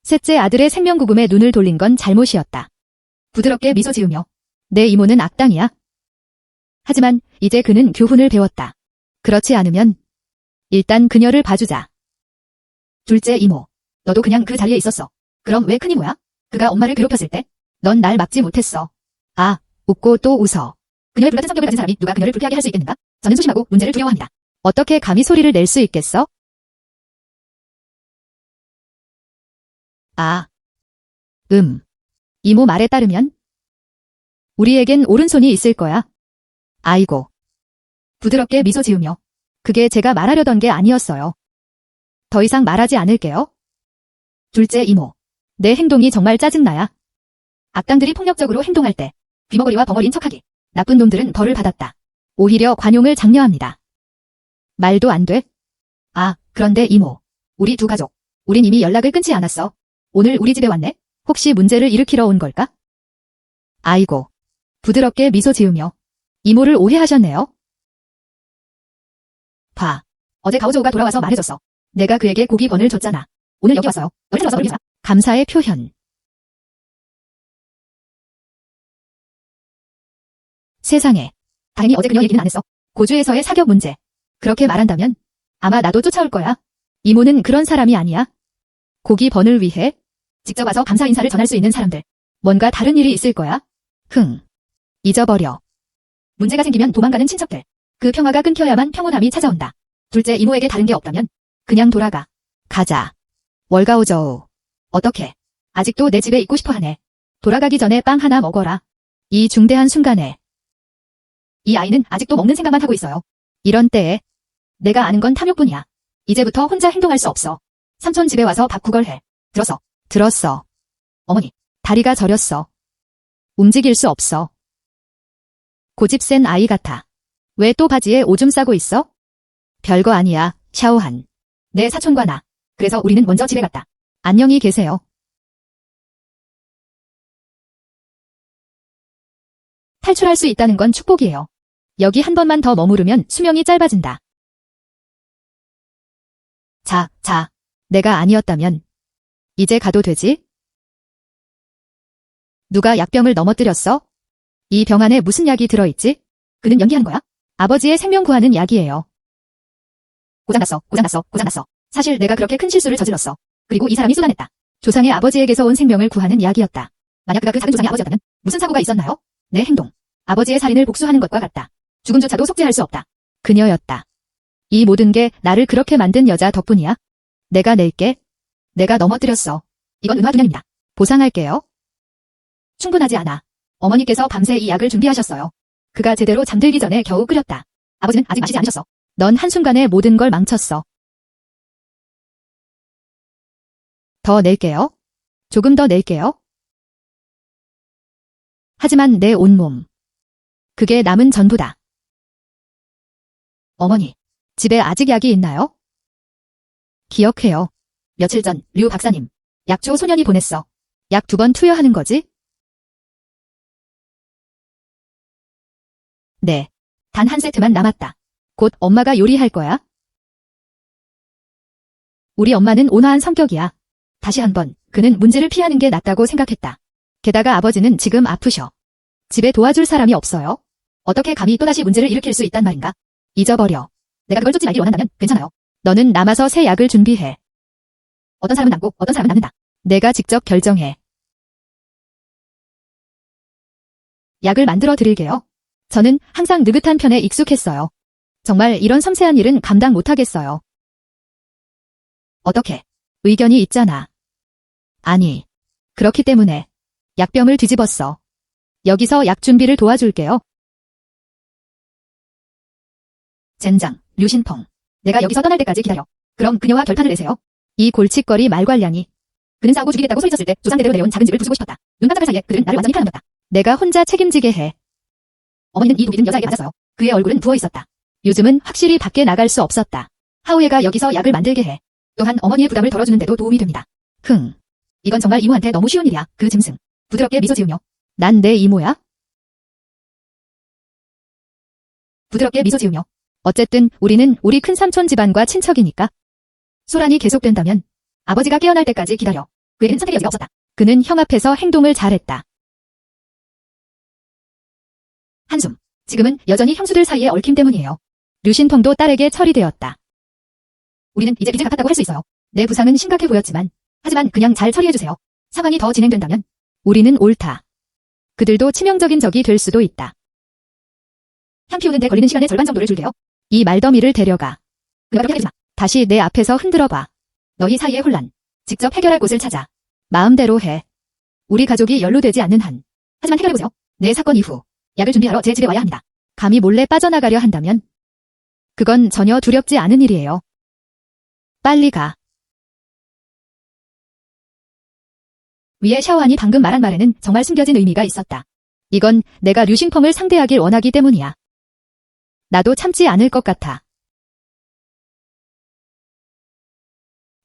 셋째 아들의 생명구금에 눈을 돌린 건 잘못이었다. 부드럽게 미소 지으며 내 이모는 악당이야. 하지만 이제 그는 교훈을 배웠다. 그렇지 않으면 일단 그녀를 봐주자. 둘째 이모, 너도 그냥 그 자리에 있었어. 그럼 왜 큰 이모야? 그가 엄마를 괴롭혔을 때 넌 날 막지 못했어. 아, 웃고 또 웃어. 그녀의 불같은 성격을 가진 사람이 누가 그녀를 불쾌하게 할 수 있겠는가? 저는 소심하고 문제를 두려워합니다. 어떻게 감히 소리를 낼 수 있겠어? 아. 이모 말에 따르면 우리에겐 오른손이 있을 거야. 아이고. 부드럽게 미소 지으며 그게 제가 말하려던 게 아니었어요. 더 이상 말하지 않을게요. 둘째 이모. 내 행동이 정말 짜증나야. 악당들이 폭력적으로 행동할 때 귀머거리와 벙어리인 척하기. 나쁜 놈들은 벌을 받았다. 오히려 관용을 장려합니다. 말도 안 돼? 아, 그런데 이모. 우리 두 가족. 우린 이미 연락을 끊지 않았어. 오늘 우리 집에 왔네? 혹시 문제를 일으키러 온 걸까? 아이고. 부드럽게 미소 지으며 이모를 오해하셨네요. 봐. 어제 가오조우가 돌아와서 말해줬어. 내가 그에게 고기 번을 줬잖아. 오늘 여기 왔어요. 너를 찾아와서 너를 위해서. 감사의 표현. 세상에. 다행히 어제 그녀 얘기는 안 했어. 고주에서의 사격 문제. 그렇게 말한다면 아마 나도 쫓아올 거야. 이모는 그런 사람이 아니야. 고기 번을 위해 직접 와서 감사 인사를 전할 수 있는 사람들. 뭔가 다른 일이 있을 거야. 잊어버려. 문제가 생기면 도망가는 친척들. 그 평화가 끊겨야만 평온함이 찾아온다. 둘째 이모에게 다른 게 없다면 그냥 돌아가. 가자. 월가오저우. 어떻게? 아직도 내 집에 있고 싶어 하네. 돌아가기 전에 빵 하나 먹어라. 이 중대한 순간에 이 아이는 아직도 먹는 생각만 하고 있어요. 이런 때에 내가 아는 건 탐욕뿐이야. 이제부터 혼자 행동할 수 없어. 삼촌 집에 와서 밥국을 해. 들었어. 어머니, 다리가 저렸어. 움직일 수 없어. 고집 센 아이 같아. 왜 또 바지에 오줌 싸고 있어? 별거 아니야, 샤오한. 내 사촌과 나. 그래서 우리는 먼저 집에 갔다. 안녕히 계세요. 탈출할 수 있다는 건 축복이에요. 여기 한 번만 더 머무르면 수명이 짧아진다. 자. 내가 아니었다면 이제 가도 되지? 누가 약병을 넘어뜨렸어? 이 병 안에 무슨 약이 들어있지? 그는 연기하는 거야? 아버지의 생명 구하는 약이에요. 고장났어. 사실 내가 그렇게 큰 실수를 저질렀어. 그리고 이 사람이 쏟아냈다. 조상의 아버지에게서 온 생명을 구하는 약이었다. 만약 그가 그 작은 조상의 아버지였다면 무슨 사고가 있었나요? 내 행동. 아버지의 살인을 복수하는 것과 같다. 죽음조차도 속죄할 수 없다. 그녀였다. 이 모든 게 나를 그렇게 만든 여자 덕분이야. 내가 낼게. 내가 넘어뜨렸어. 이건 은화분양입니다. 보상할게요. 충분하지 않아. 어머니께서 밤새 이 약을 준비하셨어요. 그가 제대로 잠들기 전에 겨우 끓였다. 아버지는 아직 마시지 않으셨어. 넌 한순간에 모든 걸 망쳤어. 더 낼게요. 조금 더 낼게요. 하지만 내 온몸. 그게 남은 전부다. 어머니, 집에 아직 약이 있나요? 기억해요. 며칠 전 류 박사님, 약초 소년이 보냈어. 약 2번 투여하는 거지? 네. 단 한 세트만 남았다. 곧 엄마가 요리할 거야. 우리 엄마는 온화한 성격이야. 다시 한번 그는 문제를 피하는 게 낫다고 생각했다. 게다가 아버지는 지금 아프셔. 집에 도와줄 사람이 없어요. 어떻게 감히 또다시 문제를 일으킬 수 있단 말인가? 잊어버려. 내가 그걸 쫓지 말길 원한다면 괜찮아요. 너는 남아서 새 약을 준비해. 어떤 사람은 남고 어떤 사람은 남는다. 내가 직접 결정해. 약을 만들어 드릴게요. 저는 항상 느긋한 편에 익숙했어요. 정말 이런 섬세한 일은 감당 못하겠어요. 어떻게? 의견이 있잖아. 아니. 그렇기 때문에 약병을 뒤집었어. 여기서 약 준비를 도와줄게요. 젠장, 류신펑. 내가 여기서 떠날 때까지 기다려. 그럼 그녀와 결판을 내세요. 이 골칫거리 말괄량이. 그는 싸우고 죽이겠다고 소리쳤을 때 조상대대로 내려온 작은 집을 부수고 싶었다. 눈 깜짝할 사이에 그들은 나를 완전히 팔아넘겼다. 내가 혼자 책임지게 해. 어머니는 이 독이 든 여자에게 맞았어요. 그의 얼굴은 부어 있었다. 요즘은 확실히 밖에 나갈 수 없었다. 하우에가 여기서 약을 만들게 해. 또한 어머니의 부담을 덜어주는 데도 도움이 됩니다. 이건 정말 이모한테 너무 쉬운 일이야. 그 짐승. 부드럽게 미소 지으며. 난 내 이모야? 부드럽게 미소 지으며. 어쨌든 우리는 우리 큰삼촌 집안과 친척이니까. 소란이 계속된다면 아버지가 깨어날 때까지 기다려. 그에겐 선택의 여지가 없었다. 그는 형 앞에서 행동을 잘했다. 한숨. 지금은 여전히 형수들 사이의 얽힘 때문이에요. 류신펑도 딸에게 처리되었다. 우리는 이제 빚을 갚았다고 할 수 있어요. 내 부상은 심각해 보였지만 하지만 그냥 잘 처리해주세요. 상황이 더 진행된다면 우리는 옳다. 그들도 치명적인 적이 될 수도 있다. 향 피우는 데 걸리는 시간의 절반 정도를 줄게요. 이 말더미를 데려가. 그가 그렇게 해주마. 다시 내 앞에서 흔들어봐. 너희 사이의 혼란. 직접 해결할 곳을 찾아. 마음대로 해. 우리 가족이 연루되지 않는 한. 하지만 해결해보세요. 내 사건 이후 약을 준비하러 제 집에 와야 합니다. 감히 몰래 빠져나가려 한다면 그건 전혀 두렵지 않은 일이에요. 빨리 가. 위에 샤오한이 방금 말한 말에는 정말 숨겨진 의미가 있었다. 이건 내가 류싱펑을 상대하길 원하기 때문이야. 나도 참지 않을 것 같아.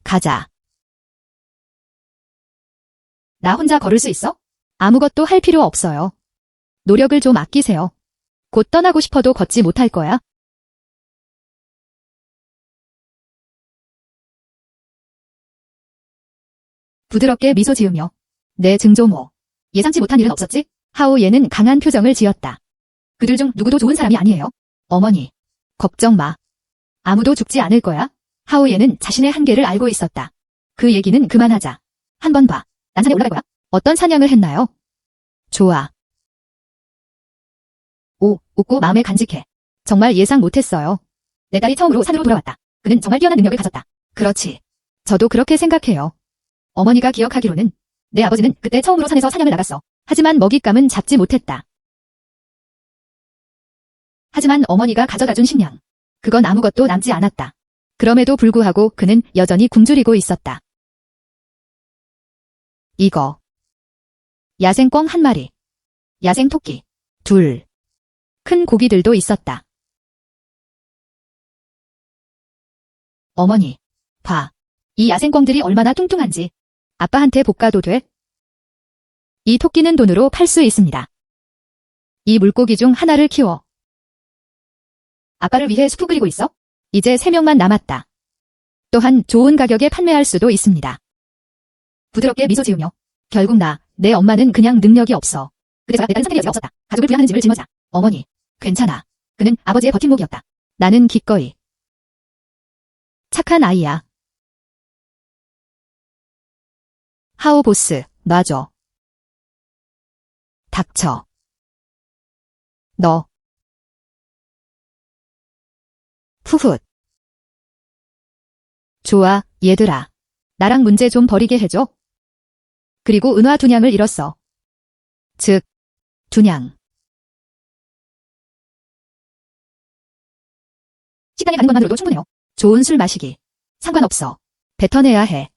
가자. 나 혼자 걸을 수 있어? 아무것도 할 필요 없어요. 노력을 좀 아끼세요. 곧 떠나고 싶어도 걷지 못할 거야. 부드럽게 미소 지으며 네 증조모. 예상치 못한 일은 없었지? 하오예는 강한 표정을 지었다. 그들 중 누구도 좋은 사람이 아니에요. 어머니, 걱정 마. 아무도 죽지 않을 거야. 하오예는 자신의 한계를 알고 있었다. 그 얘기는 그만하자. 한번 봐. 난 산에 올라갈 거야. 어떤 사냥을 했나요? 좋아. 오, 웃고 마음에 간직해. 정말 예상 못했어요. 내 딸이 처음으로 산으로 돌아왔다. 그는 정말 뛰어난 능력을 가졌다. 그렇지. 저도 그렇게 생각해요. 어머니가 기억하기로는 내 아버지는 그때 처음으로 산에서 사냥을 나갔어. 하지만 먹잇감은 잡지 못했다. 하지만 어머니가 가져다준 식량. 그건 아무것도 남지 않았다. 그럼에도 불구하고 그는 여전히 굶주리고 있었다. 이거. 야생꿩 한 마리. 야생토끼. 둘. 큰 고기들도 있었다. 어머니, 봐. 이 야생꿩들이 얼마나 뚱뚱한지. 아빠한테 볶아도 돼? 이 토끼는 돈으로 팔 수 있습니다. 이 물고기 중 하나를 키워. 아빠를 위해 수프 끓이고 있어? 이제 3명만 남았다. 또한 좋은 가격에 판매할 수도 있습니다. 부드럽게 미소 지으며 결국 내 엄마는 그냥 능력이 없어. 그래서 내 딸은 선택의 여지가 없었다. 가족을 부양하는 짐을 짊어지자. 어머니, 괜찮아. 그는 아버지의 버팀목이었다. 나는 기꺼이. 착한 아이야. 하오 보스, 놔줘. 닥쳐. 너. 푸훗. 좋아, 얘들아. 나랑 문제 좀 벌이게 해줘. 그리고 은화 두냥을 잃었어. 즉, 두냥. 식당에 가는 것만으로도 충분해요. 좋은 술 마시기. 상관없어. 뱉어내야 해.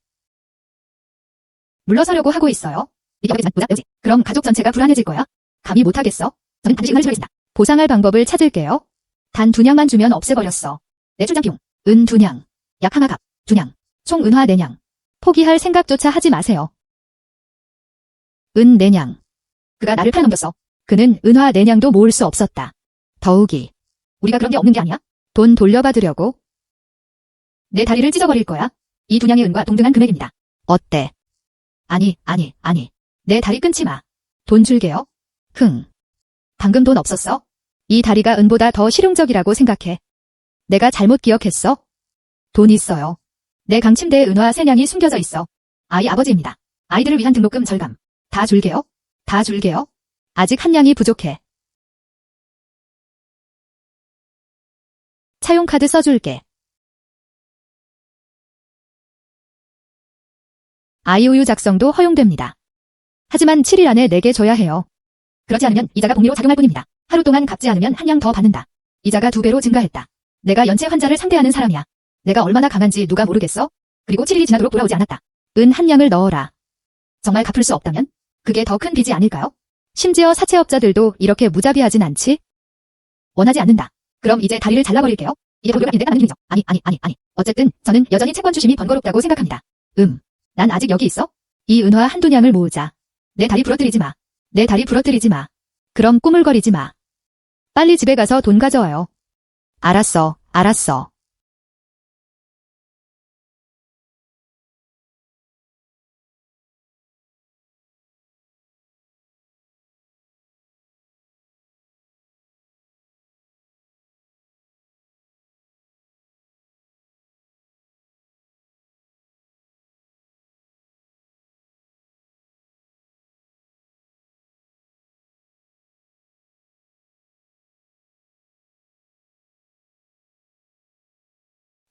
물러서려고 하고 있어요. 이게 어겠지만 여지. 그럼 가족 전체가 불안해질 거야. 감히 못하겠어. 저는 반드시 은화를 지불하겠습니다. 보상할 방법을 찾을게요. 단 두냥만 주면 없애버렸어. 내 출장 비용. 은 두냥. 약 항아갑. 두냥. 총 은화 4냥. 포기할 생각조차 하지 마세요. 은 4냥. 그가 나를 팔아넘겼어. 그는 은화 4냥도 모을 수 없었다. 더욱이. 우리가 그런 게 없는 게 아니야? 돈 돌려받으려고? 내 다리를 찢어버릴 거야. 이 두냥의 은과 동등한 금액입니다. 어때? 아니. 내 다리 끊지 마. 돈 줄게요. 방금 돈 없었어? 이 다리가 은보다 더 실용적이라고 생각해. 내가 잘못 기억했어? 돈 있어요. 내 강침대에 은화 3냥이 숨겨져 있어. 아이 아버지입니다. 아이들을 위한 등록금 절감. 다 줄게요. 다 줄게요. 아직 1냥이 부족해. 차용카드 써줄게. 아이우유 작성도 허용됩니다. 하지만 7일 안에 내게 줘야 해요. 그렇지 않으면 이자가 복리로 작용할 뿐입니다. 하루 동안 갚지 않으면 1냥 더 받는다. 이자가 2배로 증가했다. 내가 연체 환자를 상대하는 사람이야. 내가 얼마나 강한지 누가 모르겠어? 그리고 7일이 지나도록 돌아오지 않았다. 은 1냥을 넣어라. 정말 갚을 수 없다면? 그게 더 큰 빚이 아닐까요? 심지어 사채업자들도 이렇게 무자비하진 않지? 원하지 않는다. 그럼 이제 다리를 잘라버릴게요. 이게 도료가 인데 까는 힘이죠. 아니. 어쨌든 저는 여전히 채권 주심이 번거롭다고 생각합니다. 난 아직 여기 있어? 이 은화 한두 냥을 모으자. 내 다리 부러뜨리지 마. 내 다리 부러뜨리지 마. 그럼 꾸물거리지 마. 빨리 집에 가서 돈 가져와요. 알았어.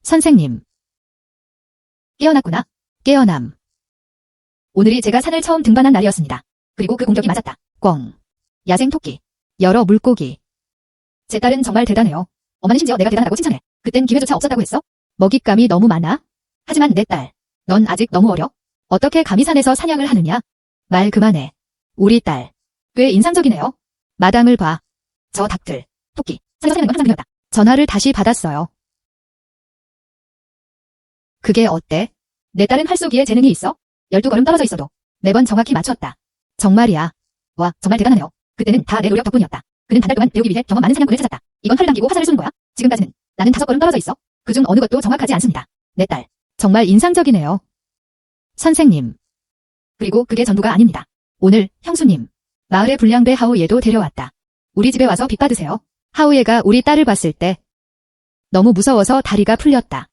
선생님. 깨어났구나. 깨어남. 오늘이 제가 산을 처음 등반한 날이었습니다. 그리고 그 공격이 맞았다. 꿩. 야생토끼. 여러 물고기. 제 딸은 정말 대단해요. 엄마는 심지어 내가 대단하다고 칭찬해. 그땐 기회조차 없었다고 했어? 먹잇감이 너무 많아? 하지만 내 딸, 넌 아직 너무 어려? 어떻게 감히 산에서 사냥을 하느냐? 말 그만해. 우리 딸. 꽤 인상적이네요. 마당을 봐. 저 닭들, 토끼, 산에서 사냥하는 건 항상 그녀였다. 전화를 다시 받았어요. 그게 어때? 내 딸은 활 쏘기에 재능이 있어? 12걸음 떨어져 있어도 매번 정확히 맞췄다. 정말이야. 와, 정말 대단하네요. 그때는 다 내 노력 덕분이었다. 그는 1달 동안 배우기 위해 경험 많은 사냥꾼을 찾았다. 이건 팔을 남기고 화살을 쏘는 거야? 지금까지는 나는 5걸음 떨어져 있어. 그중 어느 것도 정확하지 않습니다. 내 딸. 정말 인상적이네요. 선생님. 그리고 그게 전부가 아닙니다. 오늘 형수님. 마을의 불량배 하우예도 데려왔다. 우리 집에 와서 빚 받으세요. 하우예가 우리 딸을 봤을 때 너무 무서워서 다리가 풀렸다.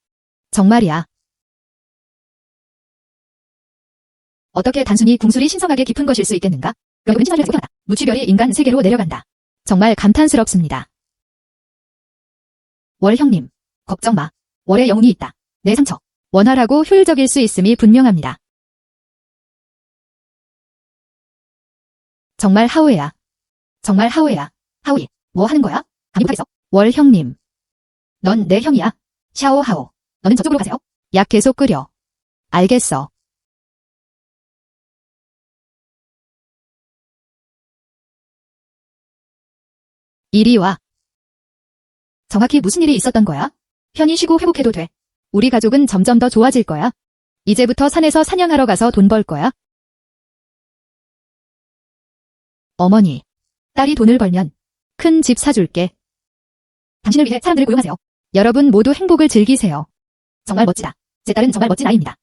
정말이야. 어떻게 단순히 궁술이 신성하게 깊은 것일 수 있겠는가? 결국은 진화를 하고 태어났다. 무취별이 인간 세계로 내려간다. 정말 감탄스럽습니다. 월 형님, 걱정 마. 월의 영웅이 있다. 내 상처. 원활하고 효율적일 수 있음이 분명합니다. 정말 하우예야. 정말 하우예야. 하우이, 뭐 하는 거야? 감히 못하겠어. 월 형님. 넌 내 형이야. 샤오 하오. 너는 저쪽으로 가세요. 약 계속 끓여. 알겠어. 이리 와. 정확히 무슨 일이 있었던 거야? 편히 쉬고 회복해도 돼. 우리 가족은 점점 더 좋아질 거야. 이제부터 산에서 사냥하러 가서 돈 벌 거야. 어머니, 딸이 돈을 벌면 큰 집 사줄게. 당신을 위해 사람들을 고용하세요. 여러분 모두 행복을 즐기세요. 정말 멋지다. 제 딸은 정말 멋진 아이입니다.